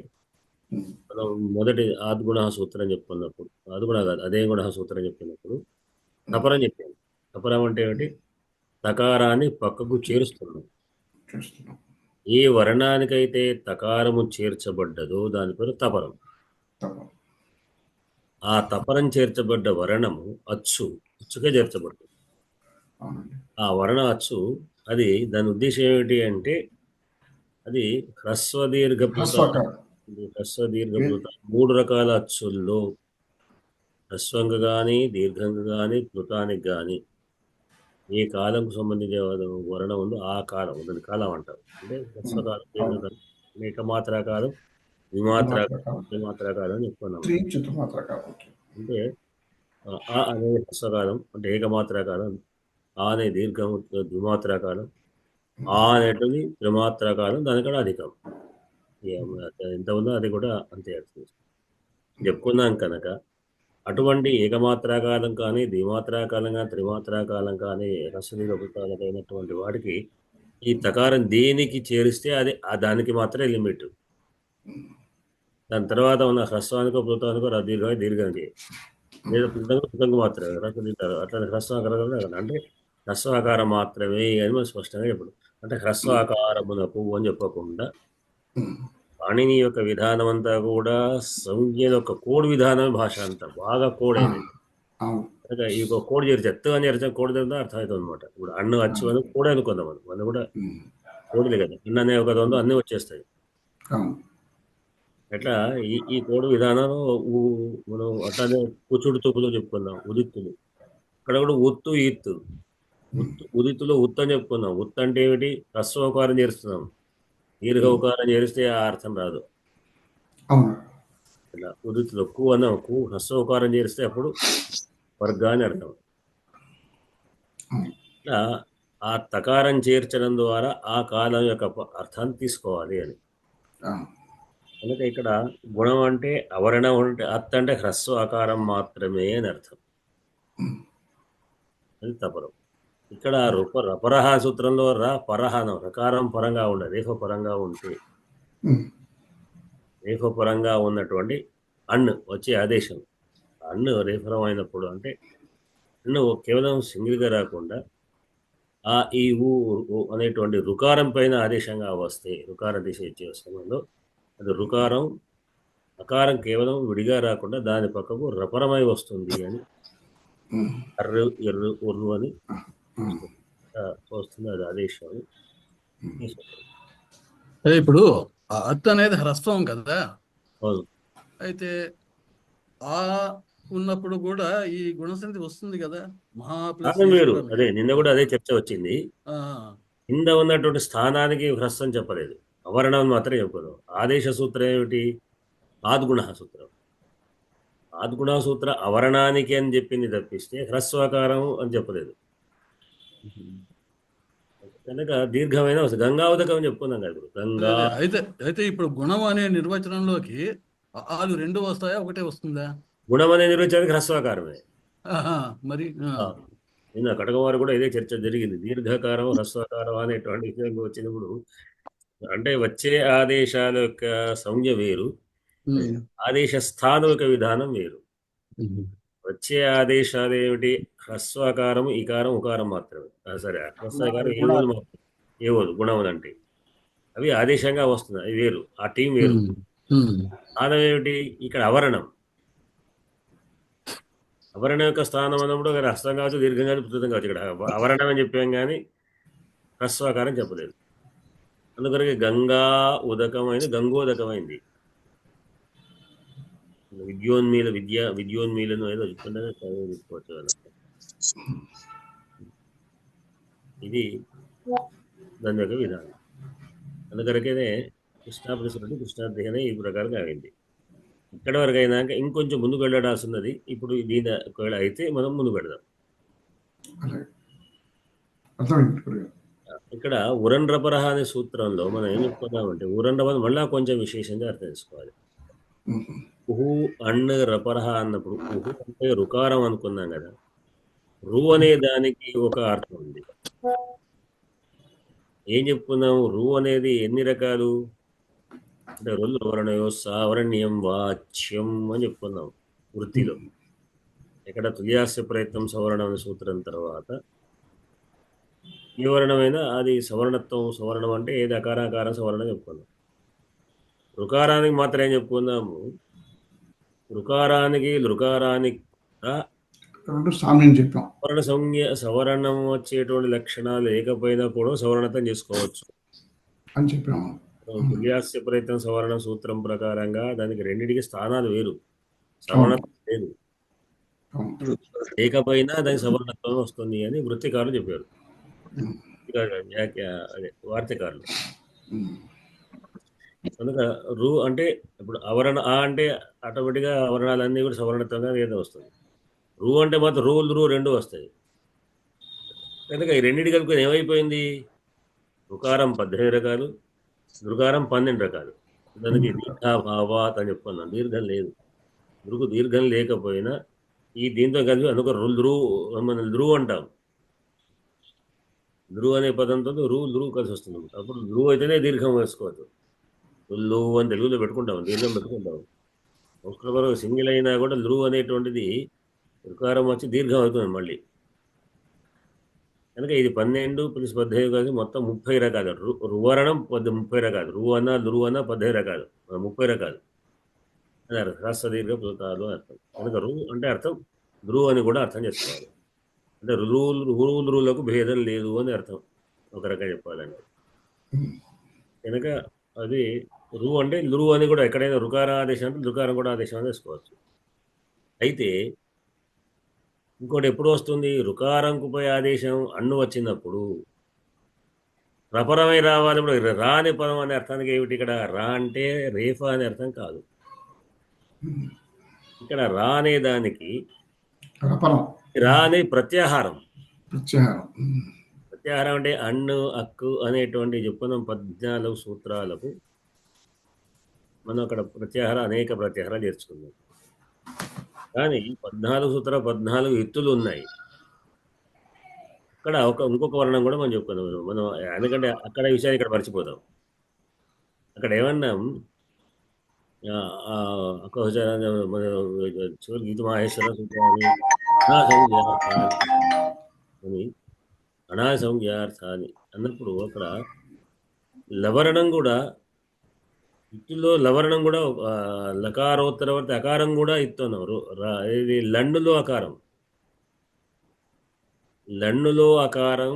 మనం మొదటి ఆద్గుణ సూత్రం చెప్పుకున్నప్పుడు, ఆద్గుణ కాదు అదే గుణ సూత్రం చెప్పినప్పుడు తపరం చెప్పాను. తపరం అంటే ఏమిటి? తకారాన్ని పక్కకు చేరుస్తున్నాం. ఏ వర్ణానికైతే తకారము చేర్చబడ్డదో దాని పేరు తపరం. ఆ తపరం చేర్చబడ్డ వర్ణము అచ్చుగా చేర్చబడ్డది. ఆ వర్ణ అచ్చు అది దాని ఉద్దేశం ఏమిటి అంటే అది హ్రస్వ దీర్ఘ ప్లుత. హ్రస్వకారం. హ్రస్వ దీర్ఘ ప్లుత 3 రకాల అచ్చుల్లో హ్రస్వంగా కానీ దీర్ఘంగా కానీ ప్లుతానికి కానీ ఏ కాలంకు సంబంధించిన వర్ణం ఉందో ఆ కాలం దాని కాలం అంటారు. అంటే హ్రస్వకాలం, దీర్ఘకాలం, ఏకమాత్రాకాలం, ద్విమాత్రాకాలం అని చెప్పుకున్నాం. స్త్రీ చతుర్మాత్రకారం. ఓకే. అంటే ఆ అనేది హ్రస్వకాలం అంటే ఏకమాత్రాకాలం, ఆ అనే దీర్ఘం ద్విమాత్రాకాలం, ఆ అనేటిది త్రిమాత్రాకాలం, దానికన్నా అధికం. ఎంత ఉందో అది కూడా అంతే చెప్పుకున్నాం కనుక అటువంటి ఏకమాత్రాకాలం కానీ ద్విమాత్రాకాలం కానీ త్రిమాత్రాకాలం కానీ హ్రస్వదీర్ఘపుతాలకైనటువంటి వాటికి ఈ తకారం దేనికి చేరిస్తే అది దానికి మాత్రమే లిమిట్. దాని తర్వాత ఉన్న హ్రస్వానికో ప్లుతానికో దీర్ఘానికి లేదా ప్లుతంగా మాత్రమే అట్లా హ్రస్వాకారం అంటే హ్రస్వాకారం మాత్రమే అని మనం స్పష్టంగా చెప్పడం. అంటే హ్రస్వాకారమునకు అని చెప్పకుండా పాణిని యొక్క విధానం అంతా కూడా సంజ్ఞ యొక్క కోడ్ విధానమే భాష అంతా బాగా కోడ్ అయింది. ఈ కోడ్ చేరితే ఎత్తు అని చేరితే కోడ్ తెలితే అర్థమవుతుంది అనమాట. ఇప్పుడు అన్ను అచ్చు అని కోడే అనుకుందాం మనం, మనం కూడా కోడ్లే కదా, అన్న అనే ఒక ఉందో అన్నీ వచ్చేస్తాయి. అట్లా ఈ కోడ్ విధానం మనం అట్లానే కూచుడు తూపులో చెప్పుకుందాం. ఉదిత్తులు ఇక్కడ కూడా ఉత్తు ఈత్తు, ఉదిత్తులో ఉత్తు అని చెప్పుకుందాం. ఉత్తు అంటే ఏమిటి? హ్రస్వకారం చేరుస్తున్నాం, దీర్ఘకారం చేరిస్తే ఆ అర్థం రాదు. ఇలా ఉదిత్తులో కు అన్న కు హ్రస్వకారం చేరిస్తే అప్పుడు వర్గా అని అర్థం. ఇట్లా ఆ తకారం చేర్చడం ద్వారా ఆ కాలం యొక్క అర్థాన్ని తీసుకోవాలి అని. అందుకే ఇక్కడ గుణం అంటే అవరణం అంటే అత్త అంటే హ్రస్వ ఆకారం మాత్రమే అని అర్థం. అది తపరం. ఇక్కడ రపరహ సూత్రంలో పరహనం రకారం పరంగా ఉండదు, రేఫ పరంగా ఉంటే రేఫ పరంగా ఉన్నటువంటి అన్ను వచ్చే ఆదేశం, అన్ను రేఫరం అయినప్పుడు అంటే అన్ను కేవలం సింగిల్గా రాకుండా ఆ ఈ ఊ అనేటువంటి రుకారం పైన ఆదేశంగా వస్తే రుకారం దిశ ఇచ్చే సమయంలో అది రుకారం అకారం కేవలం విడిగా రాకుండా దాని పక్కకు రపరమై వస్తుంది అని అర్రు ఎర్రు ఉర్రు అని వస్తుంది. అది ఆదేశం. ఇప్పుడు అత్ అనేది హ్రస్వం కదా, అవును. అయితే ఆ ఉన్నప్పుడు కూడా ఈ గుణసంధి వస్తుంది కదా, మహా ప్లస్ వేరు. అదే నిన్న కూడా అదే చర్చ వచ్చింది. కింద ఉన్నటువంటి స్థానానికి హ్రస్వం చెప్పలేదు, అవర్ణం మాత్రమే చెప్పదు. ఆదేశ సూత్రం ఏమిటి? ఆద్గుణ సూత్రం. ఆద్గుణ సూత్ర అవర్ణానికి అని చెప్పింది తప్పిస్తే హ్రస్వాకారం అని చెప్పలేదు. కనుక దీర్ఘమైన గంగావదకం చెప్పుకున్నాం కదా. ఇప్పుడు గంగా అయితే ఇప్పుడు గుణం అనే నిర్వచనంలోకి ఆలు రెండు వస్తాయా, ఒకటే వస్తుందా? గుణం అనే నిర్వచనానికి హ్రస్వాకారమే. మరి నిన్న కటకవారు కూడా ఇదే చర్చ జరిగింది. దీర్ఘకారం హ్రస్వాకారం అనేటువంటి విషయం వచ్చినప్పుడు అంటే వచ్చే ఆదేశాల యొక్క సంజ్ఞ వేరు, ఆదేశ స్థానం యొక్క విధానం వేరు. వచ్చే ఆదేశాలు ఏమిటి? హ్రస్వాకారం, ఇకారం, ఉకారం మాత్రమే. సరే, హ్రస్వాకారం ఏవోలు మాత్రమే, ఏవోలు గుణములు అంటే అవి ఆదేశంగా వస్తుంది, అవి వేరు, ఆ టీం వేరు. స్థానం ఏమిటి? ఇక్కడ అవరణం. అవరణం యొక్క స్థానం అన్నప్పుడు హ్రస్వం కావచ్చు, దీర్ఘం కావచ్చు, ప్లుతం కావచ్చు. ఇక్కడ అవరణం అని చెప్పాం కానీ హ్రస్వాకారం చెప్పలేదు. అందుకని గంగా ఉదకమైంది, గంగోదకమైంది. విద్యోన్మీలను ఏదో చెప్తుంటే చదువుకోవచ్చు. ఇది దాని యొక్క విధానం. అందుకరకనే కృష్ణార్థిగానే ఈ ప్రకారంగా అయింది. ఇక్కడ వరకు అయినాక ఇంకొంచెం ముందుకు వెళ్ళడాల్సి ఉన్నది. ఇప్పుడు దీని ఒకవేళ అయితే మనం ముందుకు పెడదాం. ఇక్కడ ఉరన్రపరహ అనే సూత్రంలో మనం ఏం చెప్పుకున్నామంటే ఉరన్రపర మళ్ళా కొంచెం విశేషంగా అర్థం చేసుకోవాలి. ఉహు అణ్ రపరహ అన్నప్పుడు ఉహు అంటే రుకారం అనుకున్నాం కదా, రు అనే దానికి ఒక అర్థం ఉంది. ఏం చెప్పుకున్నాము? రు అనేది ఎన్ని రకాలు అంటే రెండు వర్ణయో సావరణ్యం వాచ్యం అని చెప్పుకున్నాం వృత్తిలో. ఇక్కడ తుల్యాస్య ప్రయత్నం సవర్ణం అనే సూత్రం తర్వాత ఏ వర్ణమైనా అది సవర్ణత్వం. సవర్ణం అంటే ఏది అకారాకారం సవర్ణం చెప్పుకున్నాం. రుకారానికి మాత్రం ఏం చెప్పుకున్నాము? రుకారానికి సవర్ణ సంజ్ఞ సవర్ణం వచ్చేటువంటి లక్షణాలు లేకపోయినా కూడా సవర్ణతం చేసుకోవచ్చు అని చెప్పాము. తుల్యాస్య ప్రయత్నం సవర్ణ సూత్రం ప్రకారంగా దానికి రెండింటికి స్థానాలు వేరు, సవర్ణత్వం లేదు. లేకపోయినా దానికి సవర్ణత్వం వస్తుంది అని వృత్తికారులు చెప్పారు, అదే వార్తకారులు. కనుక రు అంటే ఇప్పుడు అవరణ ఆ అంటే ఆటోమేటిక్గా అవరణాలన్నీ కూడా సవర్ణత్వంగా ఏదో వస్తుంది. రు అంటే మాత్రం రు రెండు వస్తాయి. కనుక ఈ రెండింటి కలుపుకొని ఏమైపోయింది, రుకారం 18 రకాలు, దృకారం 12 రకాలు. దానికి దీర్ఘాభావాత్ అని చెప్పుకున్నాం, దీర్ఘం లేదు. దీర్ఘం లేకపోయినా ఈ దీంతో కలిపి అందుకు మనం ధ్రువు అంటాం. ధ్రువు అనే పదంతో ధ్రువు కలిసి వస్తుంది. అప్పుడు ధ్రువు అయితేనే దీర్ఘం వేసుకోవచ్చు. లు అని తెలుగులో పెట్టుకుంటాం, దీర్ఘం పెట్టుకుంటాం. సంస్కృతంలో సింగిల్ అయినా కూడా ధ్రువు అనేటువంటిది రుకారం వచ్చి దీర్ఘం అవుతుంది మళ్ళీ. కనుక ఇది 12 + 18 కలిసి మొత్తం 30 రకాలు. రువరణం 30 రకాలు. రువు అన్న ధ్రువు అన్న 15 రకాలు, 30 రకాలు అని అర్థం. హ్రస్వ దీర్ఘ ప్లుతాలు అని అర్థం. కనుక రు అంటే అర్థం ధ్రువు అని కూడా అర్థం చేసుకోవాలి. అంటే రువులకు భేదం లేదు అని అర్థం ఒక రకంగా చెప్పాలంటే. కనుక అది రు అంటే ధ్రువు అని కూడా ఎక్కడైనా రుకార ఆదేశం అంటే ధృకారం కూడా ఆదేశం అని వేసుకోవచ్చు. అయితే ఇంకోటి ఎప్పుడు వస్తుంది, రుకారంకుపై ఆదేశం అన్ను వచ్చినప్పుడు రపరమై రావాలి. ఇప్పుడు రా అనే పదం అనే అర్థానికి ఏమిటి, ఇక్కడ రా అంటే రేఫ అనే అర్థం కాదు. ఇక్కడ రా అనే దానికి రా అనే ప్రత్యాహారం. ప్రత్యాహారం అంటే అన్ను అక్కు అనేటువంటి చెప్పుకున్నాం 14 సూత్రాలకు మనం అక్కడ అనేక ప్రత్యాహారాలు చేర్చుకున్నాం. కానీ 14 సూత్రాలు 14 ఎత్తులు ఉన్నాయి. అక్కడ ఇంకొక వర్ణం కూడా మనం చెప్పుకున్నాం మనం, ఎందుకంటే అక్కడ విషయాన్ని ఇక్కడ మర్చిపోతాం. అక్కడ ఏమన్నాం, చివరి గీత మహేశ్వర సూత్రాన్ని అనాసంఖ్యార్థాన్ని అన్నప్పుడు అక్కడ లవరణం కూడా, ఇత్తులో లవరణం కూడా లకారోత్తరవర్తి అకారం కూడా ఇస్తున్నారు. ఇది లండులో అకారం. లన్నులో అకారం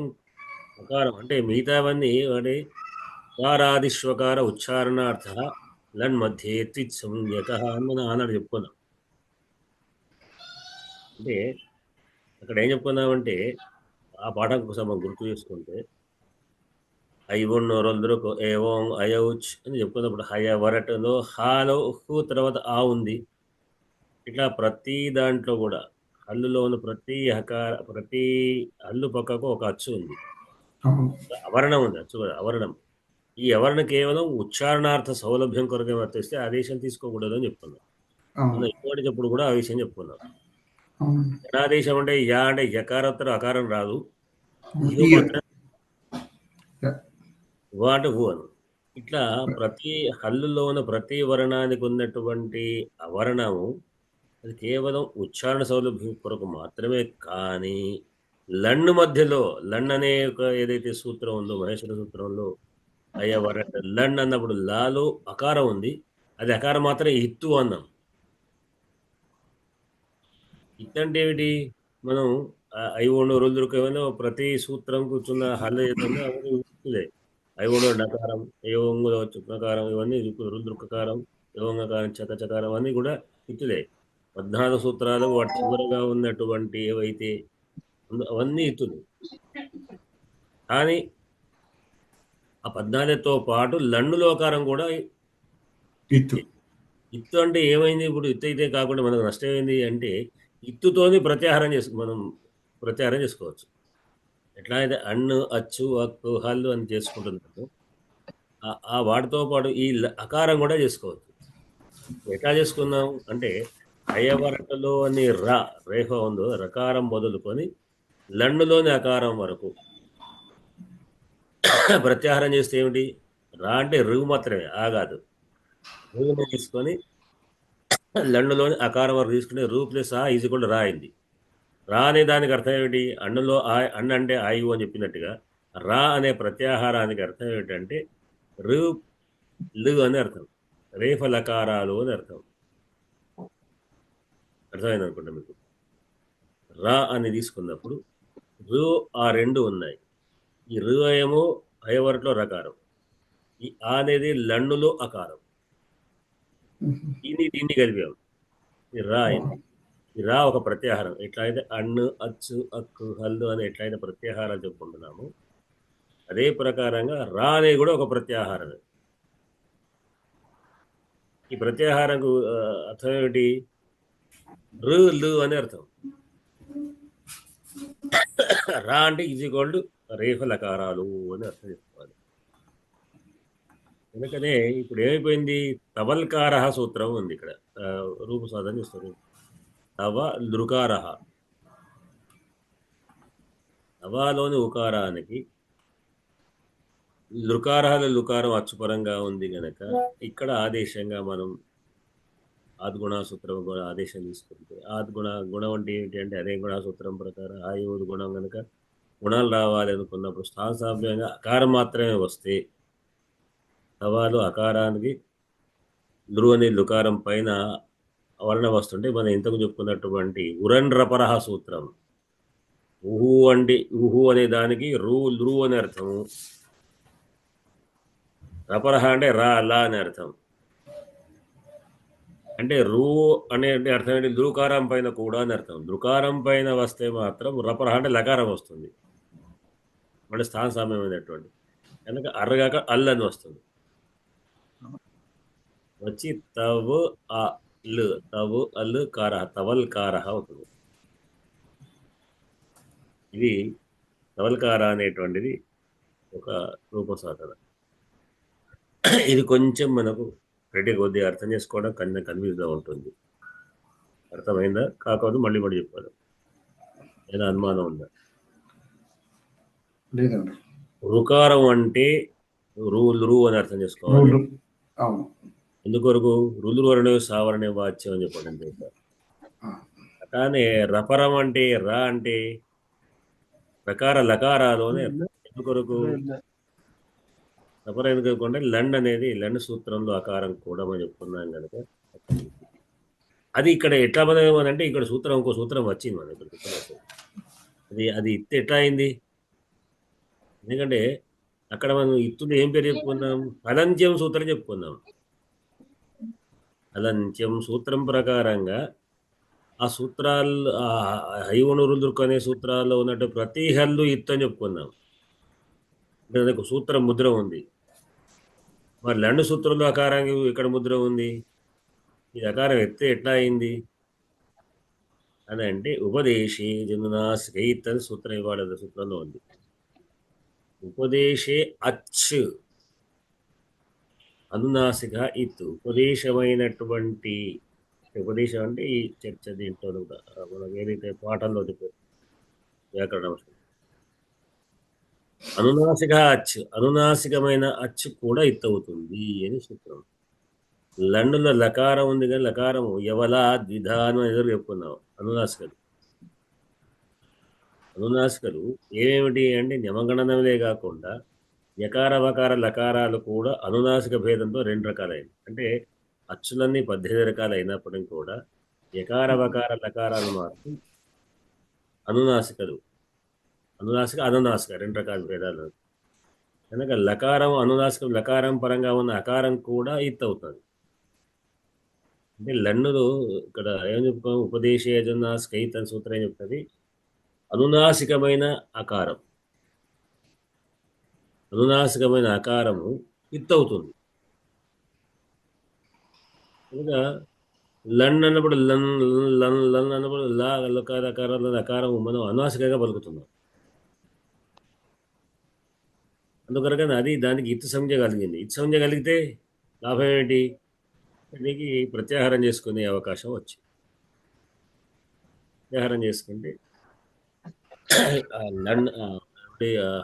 అంటే మిగతావన్నీ అంటే కారాదిశ్వకార ఉచ్చారణార్థ లన్ మధ్య సంజ్ఞక అని మనం ఆనాడు చెప్పుకున్నాం. అంటే అక్కడ ఏం చెప్పుకున్నామంటే ఆ పాఠం కోసం మనం గుర్తు చేసుకుంటే ఐవన్నోరందరూ ఏవం అయౌచ్ అని చెప్పుకున్నప్పుడు హయ వరటలో హాలో హు తర్వాత ఆ ఉంది. ఇట్లా ప్రతి దాంట్లో కూడా హల్లులో ఉన్న ప్రతి హల్లు పక్కకు ఒక అచ్చు ఉంది, అవర్ణం ఉంది, అచ్చు అవర్ణం. ఈ అవర్ణ కేవలం ఉచ్చారణార్థ సౌలభ్యం కొరకే వర్తిస్తే ఆదేశం తీసుకోకూడదు అని చెప్పుకున్నాం. మనం ఇటువంటిప్పుడు కూడా ఆ విషయం చెప్పుకున్నాం. జనాదేశం అంటే యా అంటే యకారోత్తర అకారం రాదు, అంటే హు అను. ఇట్లా ప్రతి హల్లులో ఉన్న ప్రతి వర్ణానికి ఉన్నటువంటి అవర్ణము అది కేవలం ఉచ్చారణ సౌలభ్యం కొరకు మాత్రమే. కానీ లన్ను మధ్యలో లన్ అనే ఏదైతే సూత్రం ఉందో మహేశ్వర సూత్రంలో అయ్యవరట లన్ అన్నప్పుడు లాలో అకారం ఉంది, అది అకారం మాత్రమే ఇత్తు అన్నాం. ఇత్ అంటే ఏమిటి, మనం 5 రోజులు ప్రతి సూత్రం కూర్చున్న హల్లు ఏదైనా అవన్నీ ఇత్తులే. 5 నకారం, ఏవంగులో చుక్కారం, ఇవన్నీ రుద్రుకారం, ఏవంగకారం, చకారం అన్నీ కూడా ఇత్తులే. 14 సూత్రాలు వాటి చివరగా ఉన్నటువంటి ఏవైతే అవన్నీ ఇత్తులు. కానీ ఆ 14తో పాటు లన్నులోకారం కూడా ఇత్తు అంటే ఏమైంది, ఇప్పుడు ఇత్తు అయితే కాకుండా మనకు నష్టం ఏంది అంటే ఇత్తుతోని మనం ప్రత్యాహారం చేసుకోవచ్చు. ఎట్లా అయితే అన్ను అచ్చు అక్కు హల్లు అని చేసుకుంటున్నాము, ఆ వాటితో పాటు ఈ అకారం కూడా చేసుకోవచ్చు. ఎట్లా చేసుకున్నాం అంటే అయ్యవరటలో అని రేఖ ఉందో రకారం మొదలుకొని లన్నులోని అకారం వరకు ప్రత్యాహారం చేస్తే ఏమిటి, రా అంటే రువు మాత్రమే ఆగాదు, రువుని తీసుకొని లన్నులోని అకారం వరకు తీసుకుని రూ ప్లస్ ఆ ఈజ్ ఈక్వల్ రా అయింది. రా అనే దానికి అర్థం ఏమిటి, అన్నులో అన్న అంటే ఆయు అని చెప్పినట్టుగా రా అనే ప్రత్యాహారానికి అర్థం ఏమిటంటే రు లు అని అర్థం, రేఫలకారాలు అని అర్థం. అర్థమైంది అనుకుంటా మీకు. రా అని తీసుకున్నప్పుడు రు ఆ రెండు ఉన్నాయి. ఈ రు ఏమో అయవరట్లో రకారం, ఈ ఆ అనేది లండులో అకారం. దీన్ని కలిపాం. ఈ రా అయింది. ఈ రా ఒక ప్రత్యాహారం. ఎట్లయితే అన్ను, అచ్చు, అక్కు, హల్లు అని ఎట్లయితే ప్రత్యాహారాలు చెప్పుకుంటున్నాము, అదే ప్రకారంగా రా అనేది కూడా ఒక ప్రత్యాహారమే. ఈ ప్రత్యాహారంకు అర్థం ఏమిటి? రు లు అని అర్థం. రా అంటే ఈజ్ ఈక్వల్ టు రేఫలకారాలు అని అర్థం చేసుకోవాలి. ఎందుకనే ఇప్పుడు ఏమైపోయింది? తవల్కార సూత్రం ఉంది ఇక్కడ. రూప సాధన చేస్తారు. తవ లృకార, తవాలోని ఉకారానికి లృకారాల లుకారం అచ్చుపరంగా ఉంది గనక ఇక్కడ ఆదేశంగా మనం ఆద్గుణ సూత్రం కూడా ఆదేశం తీసుకుంటే గుణం అంటే ఏంటి అంటే అదే గుణ సూత్రం ప్రకారం ఆయువుడు గుణం కనుక గుణాలు రావాలి అనుకున్నప్పుడు స్థానసామ్యంగా అకారం మాత్రమే వస్తే తవాలు అకారానికి ధ్రువని లుకారం పైన వలన వస్తుంటే మనం ఇంతకు చెప్పుకున్నటువంటి ఉరన్రపరహ సూత్రం. ఉహు అనే దానికి రు అని అర్థము, రపరహ అంటే రా లా అని అర్థం. అంటే రు అనే అర్థం ఏంటి? ధృకారం పైన కూడా అని అర్థం. ధృకారం పైన వస్తే మాత్రం రపరహ అంటే లకారం వస్తుంది, మళ్ళీ స్థాన సామ్యమైనటువంటి కనుక అర్రగాక అల్లని వస్తుంది. వచ్చి తవ్ అల్ తవ్ అల్ కార తవల్ కార అవుతుంది. ఇది తవల్కార అనేటువంటిది ఒక రూపసాధన. ఇది కొంచెం మనకు రెడీ కొద్దిగా అర్థం చేసుకోవడం కన్ఫ్యూజ్గా ఉంటుంది. అర్థమైందా? కాకపోతే మళ్ళీ చెప్పాలి. ఏదైనా అనుమానం ఉందా? లేదండి. రుకారం అంటే రు అని అర్థం చేసుకోవాలి. ఎందుకొరకు? రులు వరణే సావరణే వాచ్యం అని చెప్పడం చేశారు. కానీ రపరం అంటే రా అంటే ప్రకార లకారాలోనే ఎందుకొరకు? రపరం ఎందుకంటే లండ్ అనేది లండ్ సూత్రంలో అకారం కూడా మనం చెప్పుకున్నాం కనుక అది ఇక్కడ ఎట్లా అంటే ఇక్కడ సూత్రం ఇంకో సూత్రం వచ్చింది మన ఇక్కడ. అది ఇత్తు ఎట్లా అయింది? ఎందుకంటే అక్కడ మనం ఇత్తులు ఏం పేరు చెప్పుకున్నాం? అలంత్యం సూత్రం చెప్పుకున్నాం. అలంత్యం సూత్రం ప్రకారంగా ఆ సూత్రాలు హైవణురుదుర్కు అనే సూత్రాల్లో ఉన్నట్టు ప్రతి హల్లు ఇత్తు అని చెప్పుకున్నాం. అంటే సూత్రం ముద్ర ఉంది. మరి లండు సూత్రంలో అకారానికి ఇక్కడ ముద్ర ఉంది. ఇది అకారం ఎత్తే ఎట్లా అయింది అని అంటే ఉపదేశే జనునాసిక అని సూత్రం ఇవ్వాలి సూత్రంలో ఉంది. ఉపదేశే అచ్ అనునాసిక ఇత్ ఉపదేశమైనటువంటి ఉపదేశం అంటే ఈ చర్చ దీంట్లో మనకు ఏదైతే పాఠంలో చెప్పారు వ్యాకరణం. అనునాసిక అచ్ అనునాసికమైన అచ్చు కూడా ఇత్ అవుతుంది అని సూత్రం. లండులో లకారం ఉంది కానీ లకారం యవలా ద్విధానం ఎదురు చెప్పుకున్నావు. అనునాసికలు ఏమేమిటి అంటే నిమగణనలే కాకుండా యకార వకార లకారాలు కూడా అనునాసిక భేదంతో 2 రకాలైనవి. అంటే అచ్చులన్నీ 18 రకాలు అయినప్పటికీ కూడా యకార వకార లకారాలు మాత్రం అనునాసిక అనునాసిక 2 రకాల భేదాలు. కనుక లకారం అనునాసికం లకారం పరంగా ఉన్న అకారం కూడా ఇత్ అవుతుంది. అంటే లన్నులు ఇక్కడ ఏం చెప్పుకోం? ఉపదేశేజనాసిక ఇత్ అని సూత్రం ఏం చెప్తుంది? అనునాసికమైన అకారం అనునాసికమైన అకారము ఇత్ అవుతుంది. కనుక లన్ అన్నప్పుడు లన్ అన్నప్పుడు అకారం మనం అనునాసికంగా పలుకుతున్నాం. అందుకని అది దానికి ఇత్ సంజ్ఞ కలిగింది. ఇత్ సంజ్ఞ కలిగితే లాభం ఏంటి? దీనికి ప్రత్యాహారం చేసుకునే అవకాశం వచ్చింది. ప్రత్యాహారం చేసుకుంటే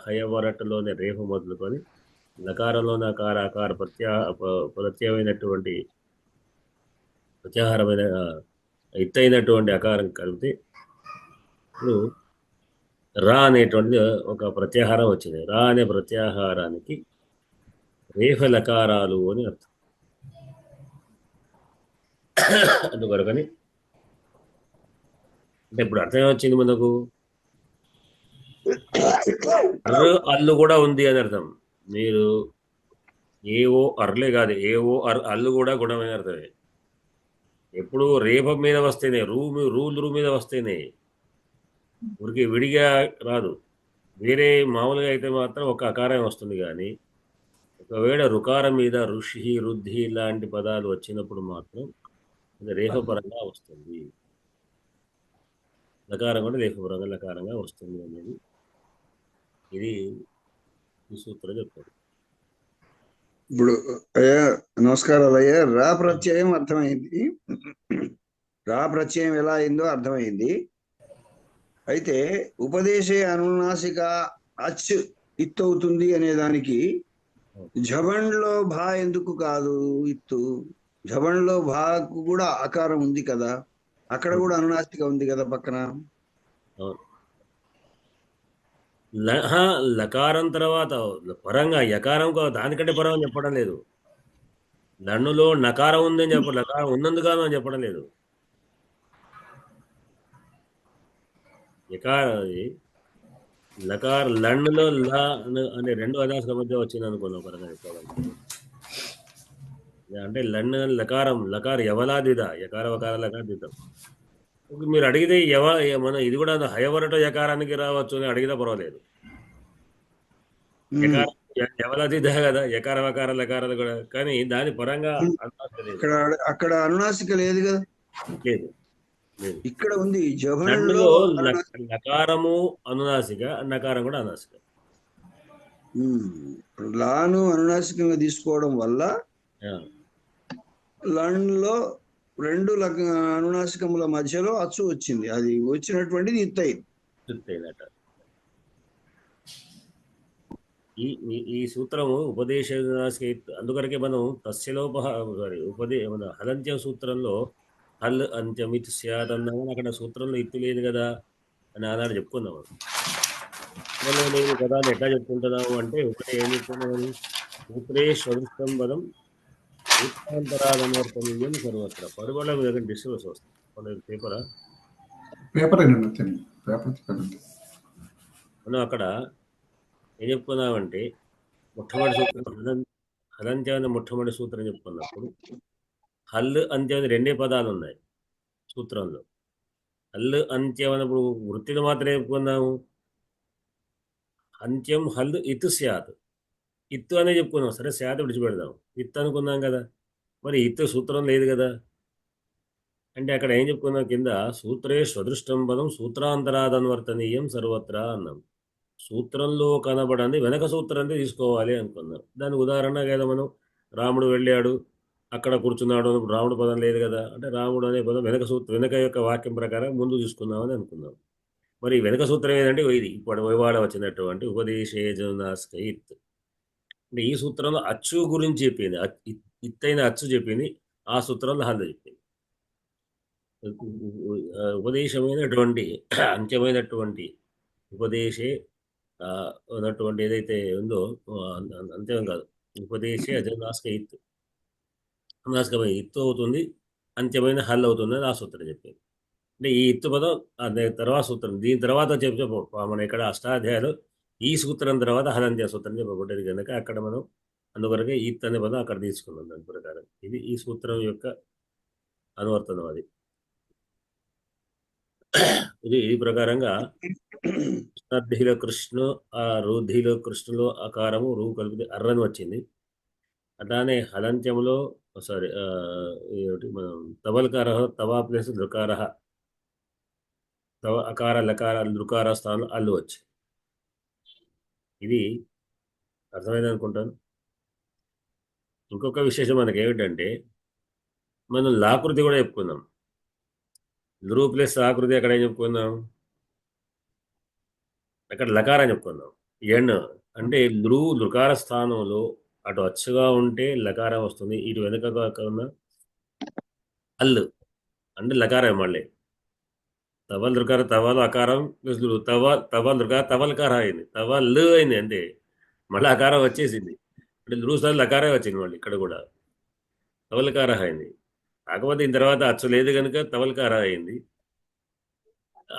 హయవరట్టులోనే రేపు మొదలుకొని లకారంలోని అకార ప్రత్యయమైనటువంటి ప్రత్యాహారమైన ఎత్తైనటువంటి అకారం కలిపితే ఇప్పుడు రా అనేటువంటిది ఒక ప్రత్యాహారం వచ్చింది. రా అనే ప్రత్యాహారానికి రేఫ లకారాలు అని అర్థం. అందుకొరకని అంటే ఇప్పుడు అర్థం వచ్చింది మనకు. అల్లు కూడా ఉంది అని అర్థం. మీరు ఏఓ అర్లే కాదు, ఏఓ అల్లు కూడా గుణమైన అర్థమే. ఎప్పుడు రేప మీద వస్తేనే రూల్ మీద వస్తేనే, ఊరికి విడిగా రాదు. వేరే మామూలుగా అయితే మాత్రం ఒక అకారం వస్తుంది కానీ, ఒకవేళ రుకారం మీద ఋషి, రుద్ధి లాంటి పదాలు వచ్చినప్పుడు మాత్రం ఇది రేఫపరంగా వస్తుంది. లకారం కూడా రేఫపరంగా లకారంగా వస్తుంది అనేది ఇది ఈ సూత్రం చెప్తారు. ఇప్పుడు అయ్యా నమస్కారాలు అయ్యా. రా ప్రత్యయం అర్థమైంది. రా ప్రత్యయం ఎలా అయిందో అర్థమైంది. అయితే ఉపదేశే అనునాసిక అచ్ ఇత్తు అవుతుంది అనే దానికి జబండ్లో భా ఎందుకు కాదు ఇత్తు? జబండ్లో భాకు కూడా ఆకారం ఉంది కదా, అక్కడ కూడా అనునాసిక ఉంది కదా పక్కన. అవును. లకారం తర్వాత పరంగా యకారం దానికంటే పరం అని చెప్పడం లేదు. లన్నులో నకారం ఉందని చెప్పడం, లకారం ఉన్నందుకు అని చెప్పడం లేదు. లకార్ లన్నులో లా అనే రెండు అదాస మధ్య వచ్చింది అనుకున్నాం పరంగా చెప్పాలంటే. అంటే లన్ను లకారం యవలాదిద యకార వకార లకాదిద్దాం. మీరు అడిగితే మన ఇది కూడా హయవరట యకారానికి రావచ్చు అని అడిగితే పర్వాలేదు. యవలాదిద కదా యకార వకార లకారాలు కూడా, కానీ దాని పరంగా అక్కడ అనునాసిక లేదు కదా. లేదు. ఇక్కడ ఉంది. జబండ్లో లకారము అనునాసిక, నకారం కూడా అనునాసిక. లాను అనునాసికంగా తీసుకోవడం వల్ల లండ్లో రెండు అనునాసికముల మధ్యలో అచ్చు వచ్చింది. అది వచ్చినటువంటిది ఇత్తైందట. ఈ సూత్రము ఉపదేశ అందుకొరకే మనం మన హలంత్యం సూత్రంలో హల్ అంత్యం ఇత్ స్యాద్ అన్నాము. అక్కడ సూత్రంలో ఇత్తు లేదు కదా అని ఆనాడు చెప్పుకున్నాము. నేను పదాలు ఎట్లా చెప్పుకుంటున్నాము అంటే, ఒకటి ఏం చెప్తున్నామని, సూత్రే స్వదృష్టం పదం సూత్రాంతరాదనవర్తనీయం సర్వత్ర. పరువల మీద డిస్టర్బెన్స్ వస్తుంది. పేపర్ మనం అక్కడ ఏం చెప్పుకున్నామంటే, మొట్టమొదటి సూత్రం హలంత్యాన్ని మొట్టమొదటి సూత్రం చెప్పుకున్నప్పుడు హల్ అంత్యం రెండే పదాలు ఉన్నాయి సూత్రంలో. హల్ అంత్యం అన్నప్పుడు వృత్తిని మాత్రమే చెప్పుకున్నాము. అంత్యం హల్ ఇత్ స్యాత్, ఇత్తు అనే చెప్పుకున్నాం. సరే స్యాత్ విడిచిపెడదాం, ఇత్తు అనుకున్నాం కదా. మరి ఇత్తు సూత్రం లేదు కదా. అంటే అక్కడ ఏం చెప్పుకున్నాం, కింద సూత్రే స్వదృష్టం పదం సూత్రాంతరాదన్వర్తనీయం సర్వత్రా అన్నాం. సూత్రంలో కనబడంది వెనక సూత్రాన్ని తీసుకోవాలి అనుకున్నాం. దానికి ఉదాహరణ కదా మనం రాముడు వెళ్ళాడు, అక్కడ కూర్చున్నాడు, రాముడు పదం లేదు కదా. అంటే రాముడు అనే పదం వెనక యొక్క వాక్యం ప్రకారం ముందు తీసుకుందామని అనుకున్నాం. మరి వెనక సూత్రం ఏదంటే ఇది ఇప్పుడు వైవాడ వచ్చినటువంటి ఉపదేశేజనాస్కయిత్. అంటే ఈ సూత్రంలో అచ్చు గురించి చెప్పింది, ఇత్తైన అచ్చు చెప్పింది. ఆ సూత్రంలో హల్లు చెప్పింది. ఉపదేశమైనటువంటి అంత్యమైనటువంటి ఉపదేశే ఉన్నటువంటి ఏదైతే ఉందో అంత్యం కాదు, ఉపదేశే అజనాస్కయిత్, అనాస్కమైన ఇత్తు అవుతుంది, అంత్యమైన హల్ అవుతుంది అని ఆ సూత్రం చెప్పింది. అంటే ఈ ఇత్తు పదం తర్వాత సూత్రం, దీని తర్వాత మన ఇక్కడ అష్టాధ్యాయులు ఈ సూత్రం తర్వాత హలంత్య సూత్రం చెప్పబడ్డది కనుక అక్కడ మనం అందువరకే ఈత్ అనే పదం అక్కడ తీసుకున్నాం. దాని ప్రకారం ఇది ఈ సూత్రం యొక్క అనువర్తనం. అది ఈ ప్రకారంగా కృష్ణార్థిలో కృష్ణ, ఆ రూధిలో కృష్ణలో అకారము రూ కలిపితే అర్రని వచ్చింది. అట్లానే హలంత్యంలో సారీ మనం తవల్కార తవా ప్లస్ దృకార, తవ అకార లకార దృకార స్థానంలో అల్లు వచ్చి, ఇది అర్థమైంది అనుకుంటాను. ఇంకొక విశేషం మనకి ఏమిటంటే, మనం లాకృతి కూడా చెప్పుకుందాం. లృ ప్లస్ ఆకృతి అక్కడ ఏం చెప్పుకుందాం, అక్కడ లకారం చెప్పుకుందాం. ఎన్ అంటే లృకార స్థానంలో అటు అచ్చుగా ఉంటే లకారం వస్తుంది, ఇటు వెనుక ఉన్న అల్లు అంటే లకారం. మళ్ళీ తవల్ దృకార తవల్ అకారం ప్లస్ తవల్ దృకార తవల్కార అయింది, తవల్ అయింది. అంటే మళ్ళీ అకారం వచ్చేసింది. అంటే లృసార్లు లకారే వచ్చింది. మళ్ళీ ఇక్కడ కూడా తవల్కార అయింది. కాకపోతే దీని తర్వాత అచ్చు లేదు కనుక తవల్కార అయింది.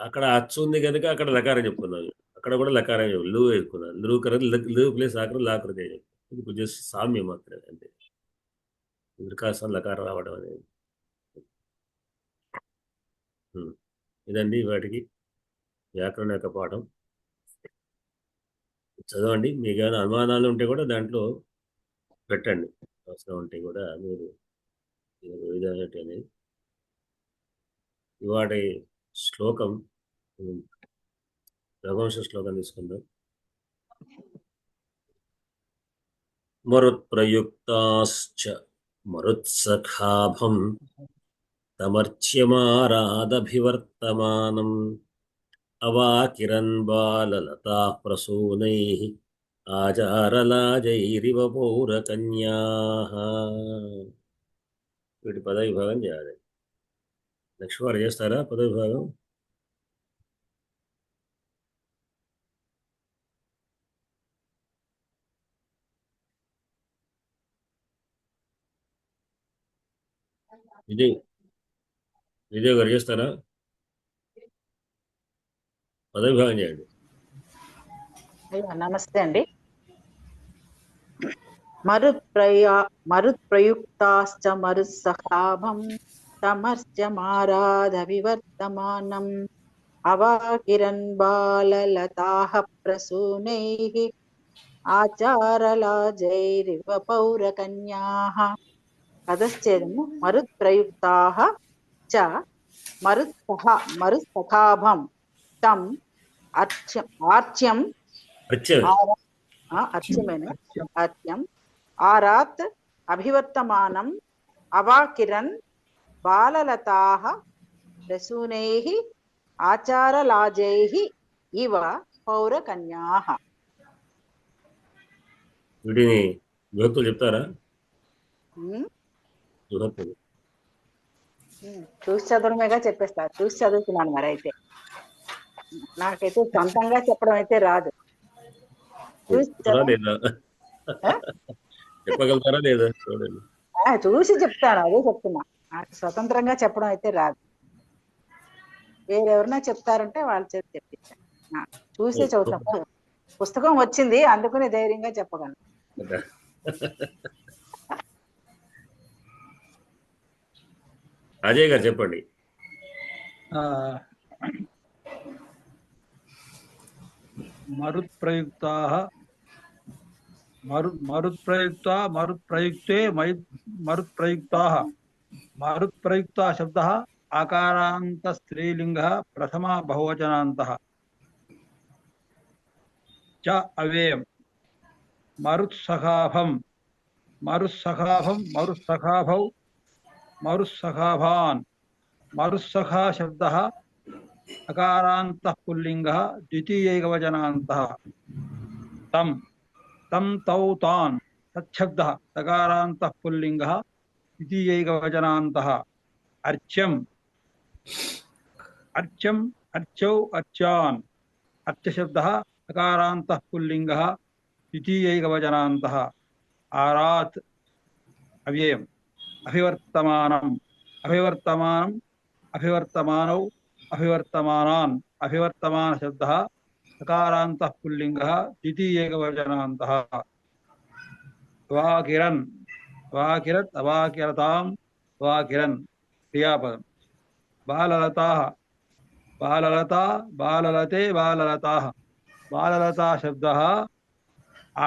అక్కడ అచ్చు ఉంది కనుక అక్కడ లకారం చెప్పుకున్నాం. అక్కడ కూడా లకారం లూ వేసుకున్నాం. లూ ప్లస్ ఆకృతి లాకృతి. ఇది కొంచెం సామ్యం మాత్రమే అంతే. వికాసం లకారం రావడం అనేది. ఇదండి వాటికి వ్యాకరణ యొక్క పాఠం. చదవండి. మీకు ఏమైనా అనుమానాలు ఉంటే కూడా దాంట్లో పెట్టండి. అవసరం ఉంటే కూడా మీరు విధానం అనేది. ఇవాటి శ్లోకం రఘువంశ శ్లోకం తీసుకుందాం. మరుత్ప్రయుక్తాశ్చ మరుత్సఖాభం తమర్చ్యమారాదభివర్తమానం అవాకిరన్ బాలలతా ప్రసూనైః ఆచారలాజైరివ పౌరకన్యాః. వీటి పదవిభాగం చేయాలి. నెక్స్ట్ వారు చేస్తారా పదవిభాగం? విజయ్ గారు చేస్తారా? పదవిభాగం చేయండి. నమస్తే అండి. మరుత్ప్రయుక్తాశ్చ మరుత్సఖాభం తమర్చ్యమారాద వివర్తమానం అవాకిరన్ బాలలతాః ప్రసూనైః ఆచారలాజైరివ పౌరకన్యాః. పదశ్చేదము మరుత్ప్రయుక్తాః చ మరుత్సఖాభం తం అర్చ్యం ఆరాత్ అభివర్తమానం అవాకిరన్ బాలలతాః ప్రసూనైః ఆచారలాజైః ఇవ పౌరకన్యాః. వీటిని విభక్తులు చెప్తారా? విభక్తులు చూసి చదవడమేగా చెప్పేస్తారు. చూసి చదువుతున్నాను. మరి అయితే నాకైతే సొంతంగా చెప్పడం అయితే రాదు. చెప్పగలుగుతారా లేదా చూడండి. చూసి చెప్తాను, అదే చెప్తున్నా. నాకు స్వతంత్రంగా చెప్పడం అయితే రాదు. వేరెవరైనా చెప్తారంటే వాళ్ళ చేతి చెప్పించాను. చూసే చదువుతాం. పుస్తకం వచ్చింది, అందుకని ధైర్యంగా చెప్పగలను. అజయ్ గారు చెప్పండి. మరుత్ప్రయుక్తాః మరుత్ప్రయుక్తే మరుత్ప్రయుక్తాః. మరుత్ప్రయుక్త శబ్దः ఆకారాంత స్త్రీలింగः ప్రథమా బహువచనాంతః చ అవ్యయం. మరుత్సఖాభం మరుత్సఖాభౌ మరుత్సఖాభాన్. మరుత్సఖా శబ్దः అకారాంతః పుల్లింగः ద్వితీయైకవచనాంతః తం తౌ తాన్. తచ్చబ్దः తకారాంతః పుల్లింగः ద్వితీయైకవచనాంతః అర్చ్యం అర్చౌ అర్చాన్. అర్చశబ్దः అకారాంతః పుల్లింగः ద్వితీయైకవచనాంతః ఆరాత్ అవ్యయం. అభివర్తమానౌ అభివర్తమానాన్. అభివర్తమాన శబ్దः అకారాంతః పుల్లింగः ద్వితీయైకవచనాంతః వాకిరన్. అవాకిరతాం వాకిరన్ క్రియాపదం. బాలలతాః బాలలతే బాలలతాః. బాలలతా శబ్దः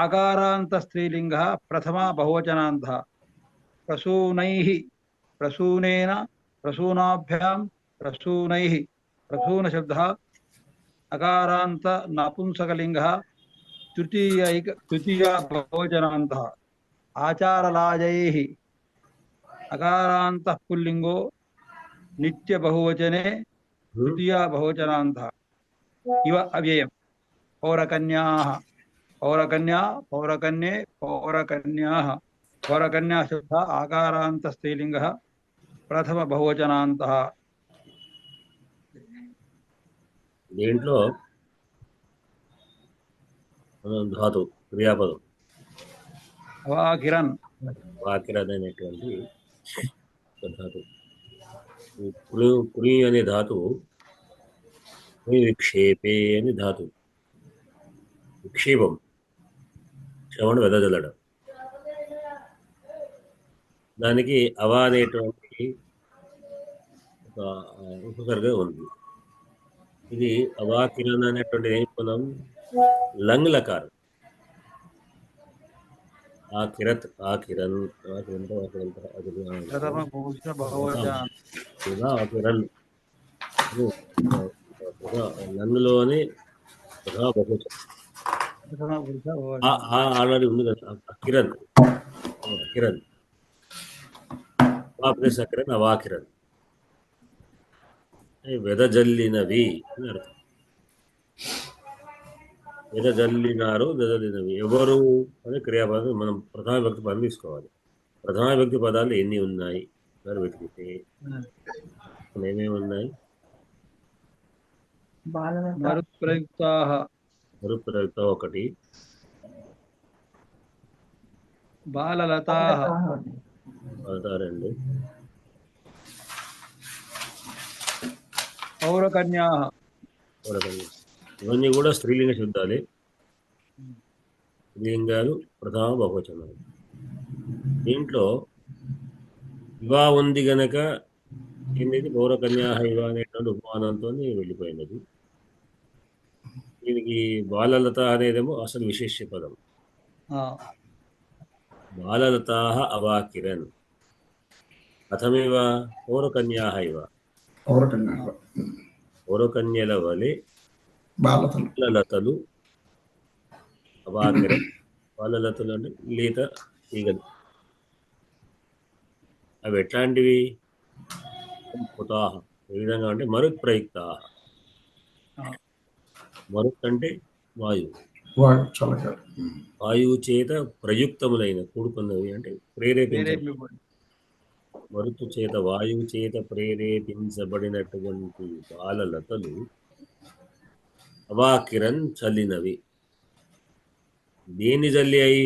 ఆకారాంత స్త్రీలింగः ప్రథమా బహువచనాంతః ప్రసూనైః. ప్రసూనేన ప్రసూనాభ్యాం ప్రసూనైః. ప్రసూన శబ్దः అకారాంత నపుంసకలింగः తృతీయా బహువచనాంతః ఆచారలాజైః. అకారాంతః పుల్లింగో నిత్య బహువచనే తృతీయా బహువచనాంతః ఇవ అవ్యయం. పౌరకన్యాః. పౌరకన్యే పౌరకన్యాః. పౌరకన్యా శబ్ద ఆకారాంత స్త్రీలింగः ప్రథమ బహువచనాంతః. దీంట్లో ధాతు క్రియాపదం అవాకిరన్. వాకిరన్ అనేటువంటి ధాతు. పులి అనే ధాతువు విక్షేపే అని ధాతు. విక్షేపం శ్రవణ వెదజల్లడం. దానికి అవా అనేటువంటి ఒక ఉపసర్గ ఉంది. ఇది అవాకిరణ్ అనేటువంటి ఏం పొందాం, లంగ్ లకారం. ఆకిరత్ ఆకిరణ్ ఆకిరంత ఆకిరంత ప్రథమ పురుష బహువచనం. ఆకిరణ్ లంగ్లోని ప్రథమ బహువచనం. ప్రథమ పురుష బహువచనం. ఆల్రెడీ ఉంది కదా కిరణ్, కిరణ్ ప్లస్ అకిరణ్ అవాకిరణ్. వెదజల్లినవి అని అర్థం. వెదజల్లినారు, వెదజల్లినవి ఎవరు అని క్రియాపదం. మనం ప్రథమ వ్యక్తి పదం తీసుకోవాలి. ప్రథమ వ్యక్తి పదాలు ఎన్ని ఉన్నాయి అని వెతికితే ఏమేమి ఉన్నాయి? మరుత్ప్రయుక్తాః. మరుప్రయుక్త ఒకటి, బాలలతాః. రెండు, పౌరకన్యాః. ఇవన్నీ కూడా స్త్రీలింగ శబ్దాలే. లింగాలు ప్రథమ బహువచనాలు. దీంట్లో ఇవా ఉంది గనక ఏంటి పౌరకన్యా ఇవా అనేటువంటి ఉపమానంతో వెళ్ళిపోయినది. దీనికి బాలలత అనేదేమో అసలు విశేష పదం. బాలలతా అవాకిరణ్ కథమివ పౌరకన్యా ఇవ. పౌరకన్యల వలె బాలలతలు అవాకిరణ్. బాలలతలు అంటే లేత తీగలు. అవి ఎట్లాంటివి? పుతాహ ఏ విధంగా అంటే మరుత్ ప్రయుక్తా. మరుత్ అంటే వాయువు. వాయువు చేత ప్రయుక్తములైన కూడుకున్నవి అంటే ప్రేరేపించబడి, మరుతు చేత వాయువు చేత ప్రేరేపించబడినటువంటి బాలలతలు అవాకిరణ్ చల్లినవి. దేన్ని చల్లాయి?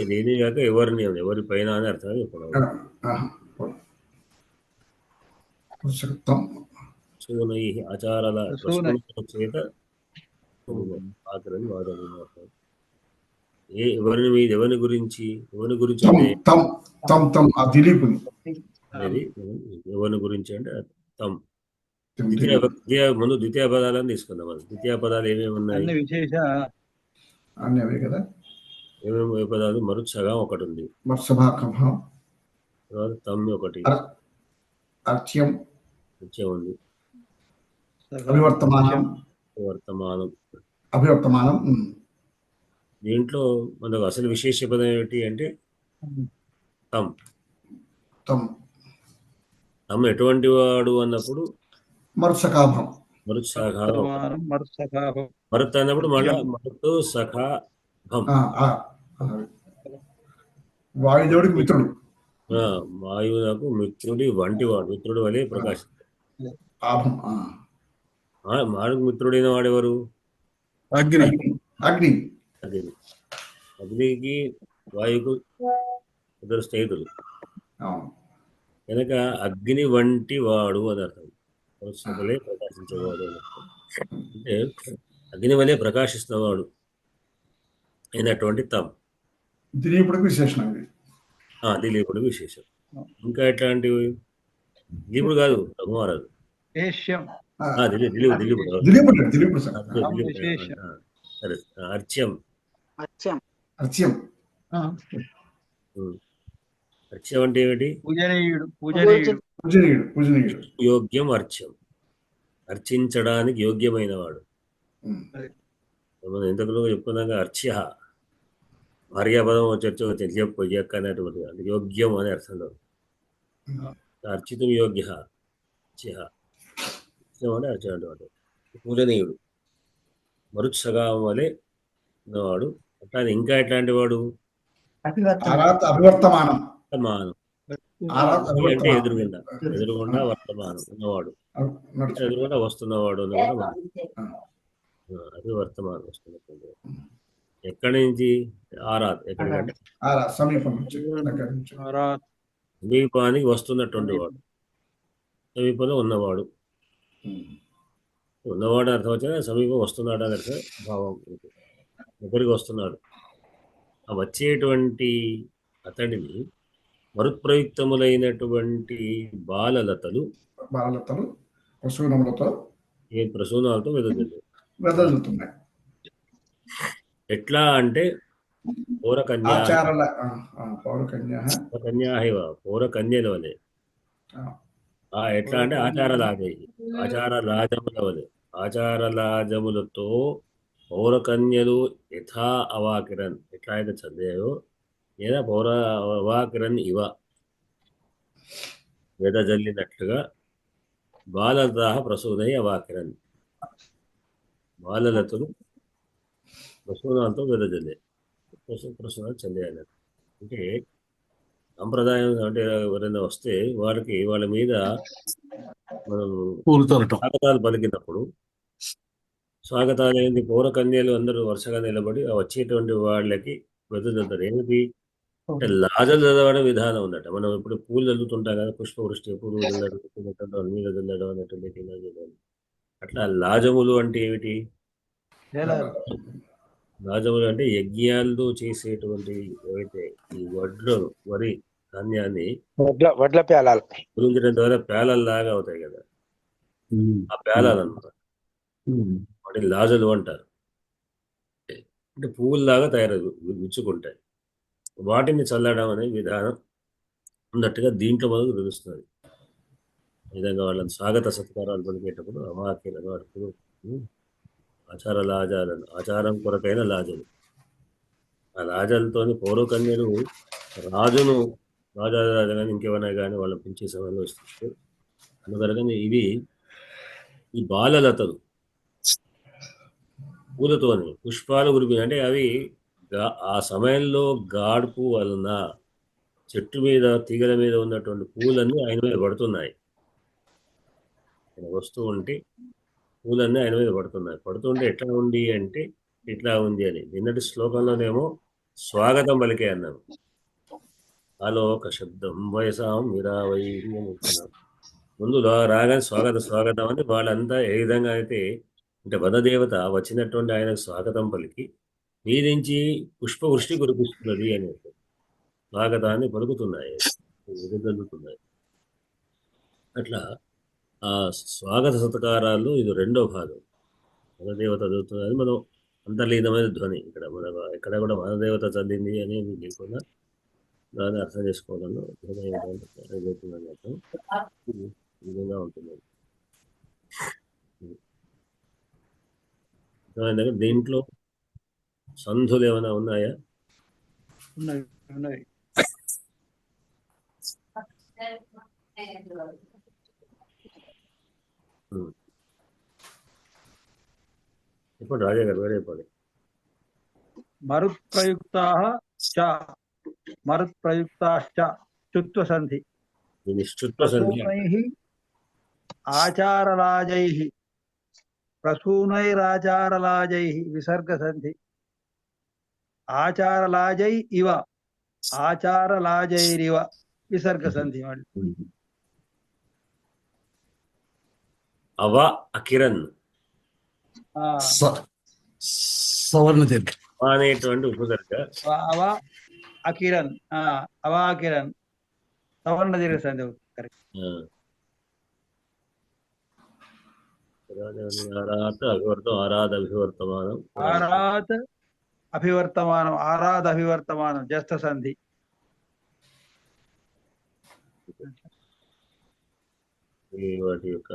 దేని కాక ఎవరిని, ఎవరి పైన అని అర్థం చెప్పడం. సూనై ఆచారాల చేత ఆకరణ వాదన. ఎవరిని మీద, ఎవరిని గురించి, ఎవరిని గురించి అంటే అనేది ఎవరిని గురించి అంటే తమ్. ముందు ద్వితీయ పదాలను తీసుకుందాం. ద్వితీయ పదాలు ఏమేమి ఉన్నాయి? ఏమేమి పదాలు? మరుత్సగా ఒకటి ఉంది, తర్వాత తమ్ ఒకటి, అర్చ్యం ఉంది, అభివర్తమానం. దీంట్లో మనకు అసలు విశేష పదం ఏమిటి అంటే తమ్. తమ్ ఎటువంటి వాడు అన్నప్పుడు మరుత్సఖాభం. మరుత్ అన్నప్పుడు మళ్ళా మరుతు సఖాభం. వాయుదేవుడికి మిత్రుడు. వాయువునకు మిత్రుడి వంటి వాడు, మిత్రుడి వలె ప్రకాశిస్తాడు. మానవుకు మిత్రుడైన వాడెవరు? అగ్ని. అగ్నికి వాయువుకు ఇద్దరు స్నేహితులు కనుక అగ్ని వంటి వాడు అని అర్థం. వలె ప్రకాశించేవాడు అంటే అగ్ని వలె ప్రకాశిస్తున్నవాడు అయినటువంటి తమ్. దిలీపుడికి విశేషం. దిలీపుడు విశేషం. ఇంకా ఎట్లాంటివి? దిలీపుడు కాదు, రఘుమారాజు. దిలీపుడు. సరే, అర్చ్యం. అర్చ్యం అంటే ఏమిటి? యోగ్యం. అర్చ్యం అర్చించడానికి యోగ్యమైన వాడు. మనం ఎంతలో చెప్పుకున్నాక అర్చ్య భార్యాపదం చర్చ వచ్చింది, చెప్పొయ్యక్క అనేటువంటి అది యోగ్యం అనే అర్థంలో. అర్చితం యోగ్య అంటే అర్చనటువంటి పూజనీయుడు, మరుత్సగాం వలె ఉన్నవాడు. అట్లానే ఇంకా ఎట్లాంటి వాడు? అభివర్తమానం అంటే ఎదురుగుండా వర్తమానం ఉన్నవాడు, ఎదురుగుండా వస్తున్నవాడు అన్నవాడు. అభివర్తమానం వస్తున్నటువంటి ఎక్కడి నుంచి? ఆరాధ్. ఎక్కడికంటే సమీపానికి వస్తున్నటువంటి వాడు, సమీపంలో ఉన్నవాడు. ఉన్నవాడు అర్థం వచ్చినా సమీపం వస్తున్నాడు అని అర్థం భావం. దగ్గరికి వస్తున్నాడు. ఆ వచ్చేటువంటి అతడిని మరుత్ప్రయుక్తములైనటువంటి బాలలతలు బాలతలు ప్రసూనములతో ఏ ప్రసూనాలతో వెదజల్లు. వెదజల్లుతున్నాయి. ఎట్లా అంటే పౌరకన్యా ఆచారాల పౌరకన్య కన్యాహైవ పౌరకన్యల వలె. ఎట్లా అంటే ఆచారలాజముల వలె. ఆచారలాజములతో పౌరకన్యలు యథా అవాకిరన్ ఎట్లా అయితే చదివాయో లేదా పౌర అవాకిరన్ ఇవ వెదజల్లినట్లుగా బాలదాహ ప్రసూనై అవాకిరన్ బాలలతలు ప్రసూనాలతో వెదజల్లే ప్రసూనాలు చల్లేయాలి. అంటే సంప్రదాయం అంటే ఎవరైనా వస్తే వాళ్ళ మీద మనం పూలు తొలటం. స్వాగతాలు పలికినప్పుడు స్వాగతాలు ఏంటి పౌరకన్యలు అందరూ వరుసగా నిలబడి వచ్చేటువంటి వాళ్ళకి వెదజల్లుతారు. ఏమిటి అంటే లాజలు చదవడం విధానం ఉందట. మనం ఇప్పుడు పూలు చల్లుతుంటాం కదా, పుష్పవృష్టి పూలు చల్లడం నీళ్ళు చల్లడం అనేటువంటి అట్లా లాజములు అంటే ఏమిటి? లాజములు అంటే యజ్ఞాలు చేసేటువంటి ఏవైతే ఈ వరి ధాన్యాన్ని వడ్ల పేలాలు గురించడం ద్వారా పేలల్లాగా అవుతాయి కదా, ఆ పేలాలు అన్నమాట. వాటిని లాజలు అంటారు. అంటే పువ్వుల్లాగా తయారవు విచ్చుకుంటాయి. వాటిని చల్లడం అనే విధానం ఉన్నట్టుగా దీంట్లో మనకు తెలుస్తుంది. ఈ విధంగా వాళ్ళని స్వాగత సత్కారాలు పలికేటప్పుడు అమాఖ్యలను అడుపులు ఆచార లాజాలను ఆచారం కొరకైన లాజలు. ఆ లాజలతో పౌరకన్యలు రాజారాజు కానీ ఇంకెవరైనా కానీ వాళ్ళని పెంచే సమయంలో వస్తుంది. అందుకని ఇవి ఈ బాలలతలు పూలతోని పుష్పాలు కురిపి అంటే అవి ఆ సమయంలో గాడుపు వలన చెట్టు మీద తీగల మీద ఉన్నటువంటి పూలన్నీ ఆయన మీద పడుతున్నాయి. వస్తూ ఉంటే పూలన్నీ ఆయన మీద పడుతుంటే ఎట్లా ఉంది అంటే ఇట్లా ఉంది అని. నిన్నటి శ్లోకంలోనేమో స్వాగతం పలికే అన్నాను. ఆలోక శబ్దం వయసాం విరావై అనుకున్నాం. ముందు రాగానే స్వాగతం అని వాళ్ళంతా ఏ విధంగా అయితే అంటే వనదేవత వచ్చినటువంటి ఆయనకు స్వాగతం పలికి మీదించి పుష్పవృష్టి కురిపిస్తున్నది అని స్వాగతాన్ని పలుకుతున్నాయి, ఎదుగుతున్నాయి. అట్లా ఆ స్వాగత సత్కారాల్లో ఇది రెండో భాగం. వనదేవత చదువుతున్నది మనం అంతర్లీనమైన ధ్వని. ఎక్కడ కూడా వనదేవత చదివింది అనేది లేకుండా దాన్ని అర్థం చేసుకోవడంలో విధంగా ఉంటుంది. దీంట్లో సంధులు ఏమైనా ఉన్నాయా? ఉన్నాయి. ఇప్పుడు రాజా గారు వేరే పడి మరుత్ప్రయుక్తాశ్చ చుత్వ సంధి ప్రసూనైరాచారలాజై విసర్గ సంధి ఆచారలాజై ఇవ ఆచారలాజైరివ విసర్గ సంధి. అవ అకిరణ్ సవర్ణ దీర్ఘ అనేటువంటి ఉపసర్గ అవ అకిరణ్ అవాకిరణ్ సవర్ణ దీర్ఘ సంధి. ఆరాధ అభివర్తమానం జస్త సంధి. వాటి యొక్క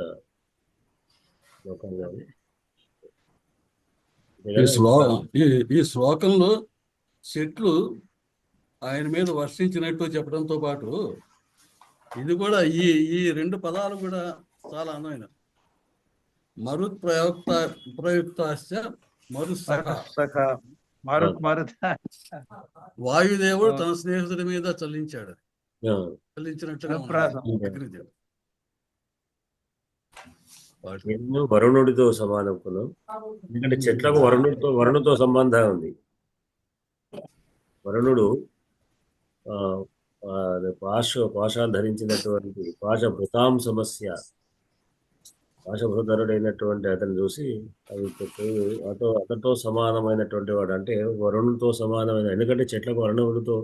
ఈ శ్లోకంలో చెట్లు ఆయన మీద వర్షించినట్టు చెప్పడంతో పాటు ఇది కూడా ఈ రెండు పదాలు కూడా చాలా అందమైన ప్రయుక్తాశ్చ వాయుదేవుడు తన స్నేహితుడి మీద చల్లించినట్టుగా వరుణుడితో సమానం కులం. ఎందుకంటే చెట్లకు వరుణుతో సంబంధం ఉంది. వరుణుడు పాశాలు ధరించినటువంటి పాశ భృతాం సమస్య పాశుపతరుడైనటువంటి అతను చూసి అవి అతనితో సమానమైనటువంటి వాడు అంటే వరుణుడితో సమానమైన, ఎందుకంటే చెట్లకు వరుణుడితో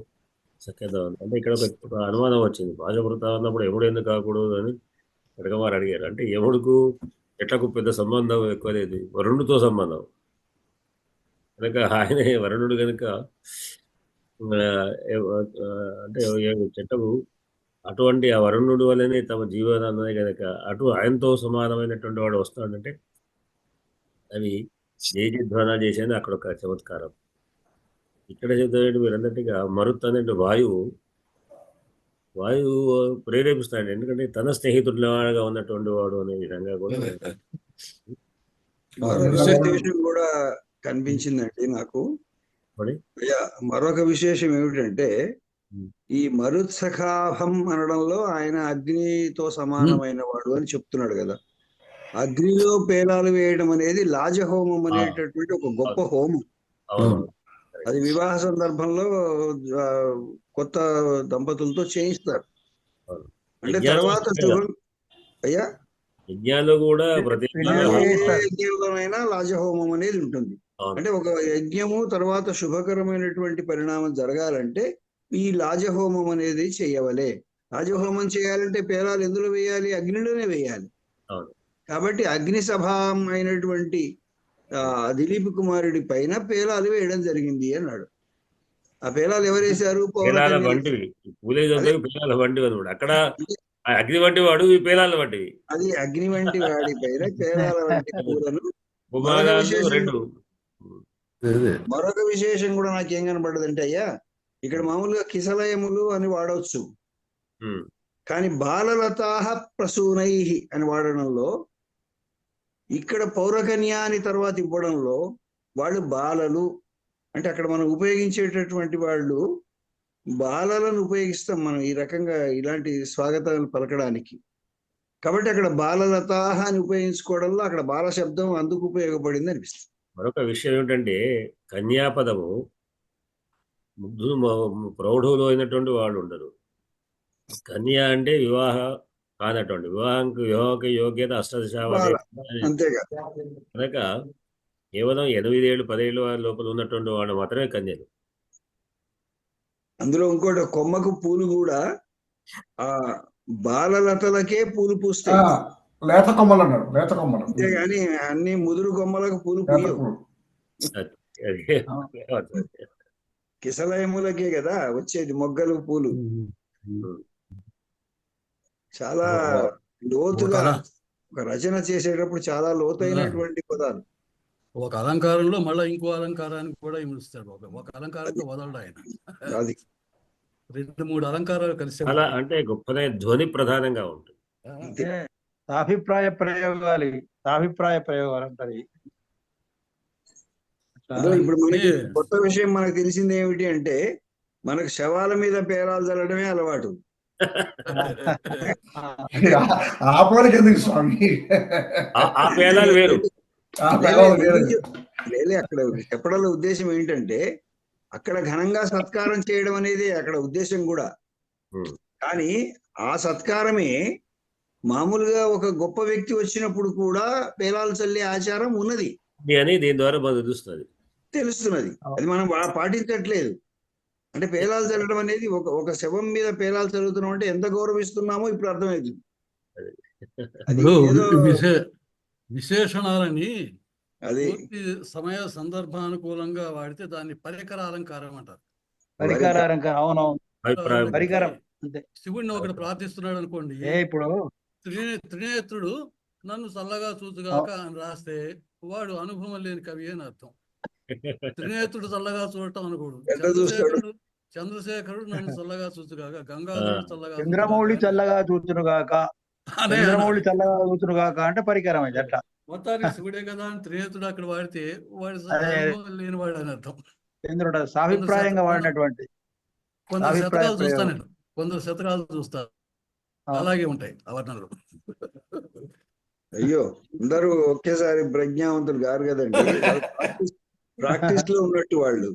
సఖ్యత ఉంది. అంటే ఇక్కడ ఒక అనుమానం వచ్చింది, పాశుపత అన్నప్పుడు యముడు ఎందుకు కాకూడదు అని కడకవారు అడిగారు. అంటే యముడుకు చెట్లకు పెద్ద సంబంధం ఎక్కువ లేదు, వరుణుడితో సంబంధం కనుక ఆయనే వరుణుడు కనుక అంటే చెట్లకు అటువంటి ఆ వరుణుడు వల్లనే తమ జీవనాన్ని కనుక ఆయనతో సమానమైనటువంటి వాడు వస్తాడంటే అవి జయజిధ్వాన చేసేది అక్కడ ఒక చమత్కారం. ఇక్కడ చెప్తానంటే మీరందరిగా మరుత్ అనే వాయువు ప్రేరేపిస్తాడు, ఎందుకంటే తన స్నేహితుడిగా ఉన్నటువంటి వాడు అనే విధంగా కూడా విశేషం కూడా కనిపించిందండి నాకు. మరొక విశేషం ఏమిటంటే ఈ మరుత్సఖాభం అనడంలో ఆయన అగ్నితో సమానమైన వాడు అని చెప్తున్నాడు కదా. అగ్నిలో పేలాలు వేయడం అనేది లాజహోమం అనేటటువంటి ఒక గొప్ప హోమం. అది వివాహ సందర్భంలో కొత్త దంపతులతో చేయిస్తారు. అంటే తర్వాత అయ్యా యజ్ఞాలు కూడా ప్రతి యజ్ఞంలోనైనా లాజహోమం అనేది ఉంటుంది. అంటే ఒక యజ్ఞము తర్వాత శుభకరమైనటువంటి పరిణామం జరగాలంటే ఈ లాజహోమం అనేది చెయ్యవలే. లాజహోమం చేయాలంటే పేలాలు ఎందులో వేయాలి? అగ్నిలోనే వేయాలి. కాబట్టి అగ్ని సభం అయినటువంటి దిలీప్ కుమారుడి పైన పేలాలు వేయడం జరిగింది అన్నాడు. ఆ పేలాలు ఎవరు వేశారు? పేలాల వంటివి, పేలాల వంటివి అన్నమాట. అక్కడ అగ్ని వంటి వాడు, ఈ పేలాల వంటివి. అది అగ్ని వంటి వాడి పైన పేలాల వంటి పూలను. మరొక విశేషం కూడా నాకేం కనబడ్డదంటే అయ్యా, ఇక్కడ మామూలుగా కిసలయములు అని వాడవచ్చు, కానీ బాలలతాహ ప్రసూనై అని వాడడంలో, ఇక్కడ పౌరకన్య అని తర్వాత ఇవ్వడంలో వాళ్ళు బాలలు అంటే అక్కడ మనం ఉపయోగించేటటువంటి వాళ్ళు బాలలను ఉపయోగిస్తాం మనం ఈ రకంగా ఇలాంటి స్వాగతాలు పలకడానికి. కాబట్టి అక్కడ బాలలతాహ అని ఉపయోగించుకోవడంలో అక్కడ బాల శబ్దం అందుకు ఉపయోగపడింది అనిపిస్తుంది. మరొక విషయం ఏమిటంటే కన్యాపదము ముగ్ధులు ప్రౌఢులు అయినటువంటి వాళ్ళు ఉండరు. కన్య అంటే వివాహ కానటువంటి, వివాహకి యోగ్యత అష్టదశావధి కనుక కేవలం 8 ఏళ్ళు 10 ఏళ్ళ లోపల ఉన్నటువంటి వాళ్ళు మాత్రమే కన్యలు. అందులో ఇంకోటి, కొమ్మకు పూలు కూడా ఆ బాలలతలకే పూలు పూస్తాయి, లేత కొమ్మలు అన్నాడు, లేత కొమ్మలు. అంతేగాని అన్ని ముదురు కొమ్మలకు పూలు పూయవు. కిసలయములకే కదా వచ్చేది మొగ్గలు పూలు. చాలా లోతుగా ఒక రచన చేసేటప్పుడు చాలా లోతైనటువంటి పదాలు. ఒక అలంకారంలో మళ్ళీ ఇంకో అలంకారానికి కూడా ఇస్తాడు. ఒక అలంకారంతో వదలడు ఆయన. అది 2-3 అలంకారాలు కలిసి అలా అంటే గొప్పనే ధ్వని ప్రధానంగా ఉంటుంది. సాభిప్రాయ ప్రయోగాలు అంటారు. ఇప్పుడు మనకి కొత్త విషయం మనకు తెలిసింది ఏమిటి అంటే, మనకు శవాల మీద పేరాలు చల్లడమే అలవాటు. ఎందుకు స్వామి? ఆ పేలాలు వేరు. అక్కడ చెప్పడంలో ఉద్దేశం ఏంటంటే, అక్కడ ఘనంగా సత్కారం చేయడం అనేది అక్కడ ఉద్దేశం కూడా. కానీ ఆ సత్కారమే మామూలుగా ఒక గొప్ప వ్యక్తి వచ్చినప్పుడు కూడా పేలాలు చల్లే ఆచారం ఉన్నది అని దీని ద్వారా తెలుస్తున్నది. అది మనం పాటించట్లేదు. అంటే పేలాలు చల్లడం అనేది ఒక శవం మీద పేలాలు చల్లుతున్నాం అంటే ఎంత గౌరవిస్తున్నామో ఇప్పుడు అర్థమవుతుంది. విశేషణాలని అది సమయ సందర్భానుకూలంగా వాడితే దాన్ని పరికర అలంకారం అంటారు. పరికరం. శివుడిని ఒకటి ప్రార్థిస్తున్నాడు అనుకోండి, ఇప్పుడు త్రినేత్రుడు నన్ను చల్లగా చూచుగాక అని రాస్తే వాడు అనుభవం లేని కవి అని అర్థం. త్రినేత్రుడు చల్లగా చూడటం అనుకోడు. చంద్రశేఖరుడు నన్ను చల్లగా చూచుగాక, గంగాధరుడు చల్లగా, చంద్రమౌళి చల్లగా చూచునుగాక, చంద్రమౌళి చల్లగా చూచునుగాక అంటే పరికరం అది. అట్లా మొత్తానికి శివుడే కదా అని త్రినేత్రుడు అక్కడ వాడితే వాడు లేని వాడు అని అర్థం. చంద్రుడు సాభిప్రాయంగా వాడినటువంటి. కొందరు శతకాలు చూస్తాను నేను, కొందరు శతకాలు చూస్తారు, అలాగే ఉంటాయి అవర్ణలు. అయ్యో, అందరూ ఒకేసారి ప్రజ్ఞావంతులు గారు కదండి, ప్రాక్టీస్ లో ఉన్నట్టు వాళ్ళు.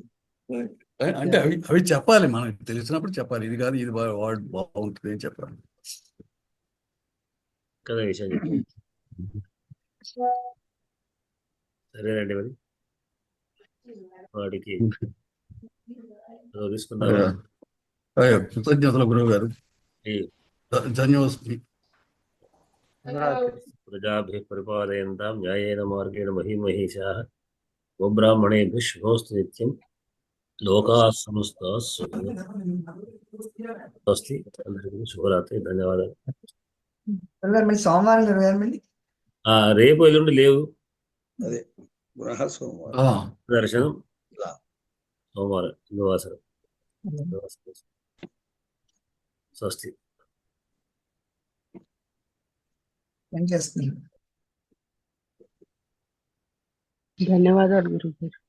అంటే అవి చెప్పాలి, మనకి తెలిసినప్పుడు చెప్పాలి. ఇది కాదు, ఇది వాడు బాగుంటుంది అని చెప్పాలి కదా విషయం. సరేనండి మరి వాడికి తీసుకుందామా? అయ్యో, కృతజ్ఞతలు గురువు గారు. ఈ ధన్యవాదాలు. ప్రజాభిः పరిపాలయంతాం న్యాయేన మార్గేణ మహీమహీషాः గోబ్రాహ్మణేభ్యः శుభోస్తు నిత్యం లోకాः సమస్తాः సుఖినో స్వస్తి. అందరికీ శుభరాత్రి. ధన్యవాదాలు. మరి సోమవారం గురుగారు మళ్ళీ రేపు ఎల్లుండి లేవు. అదే గృహ సోమవారం. ఆ, దర్శనం సోమవారం నివాసరం. స్వస్తి. పనిచేస్తుంది. ధన్యవాదాలు గురుగారు.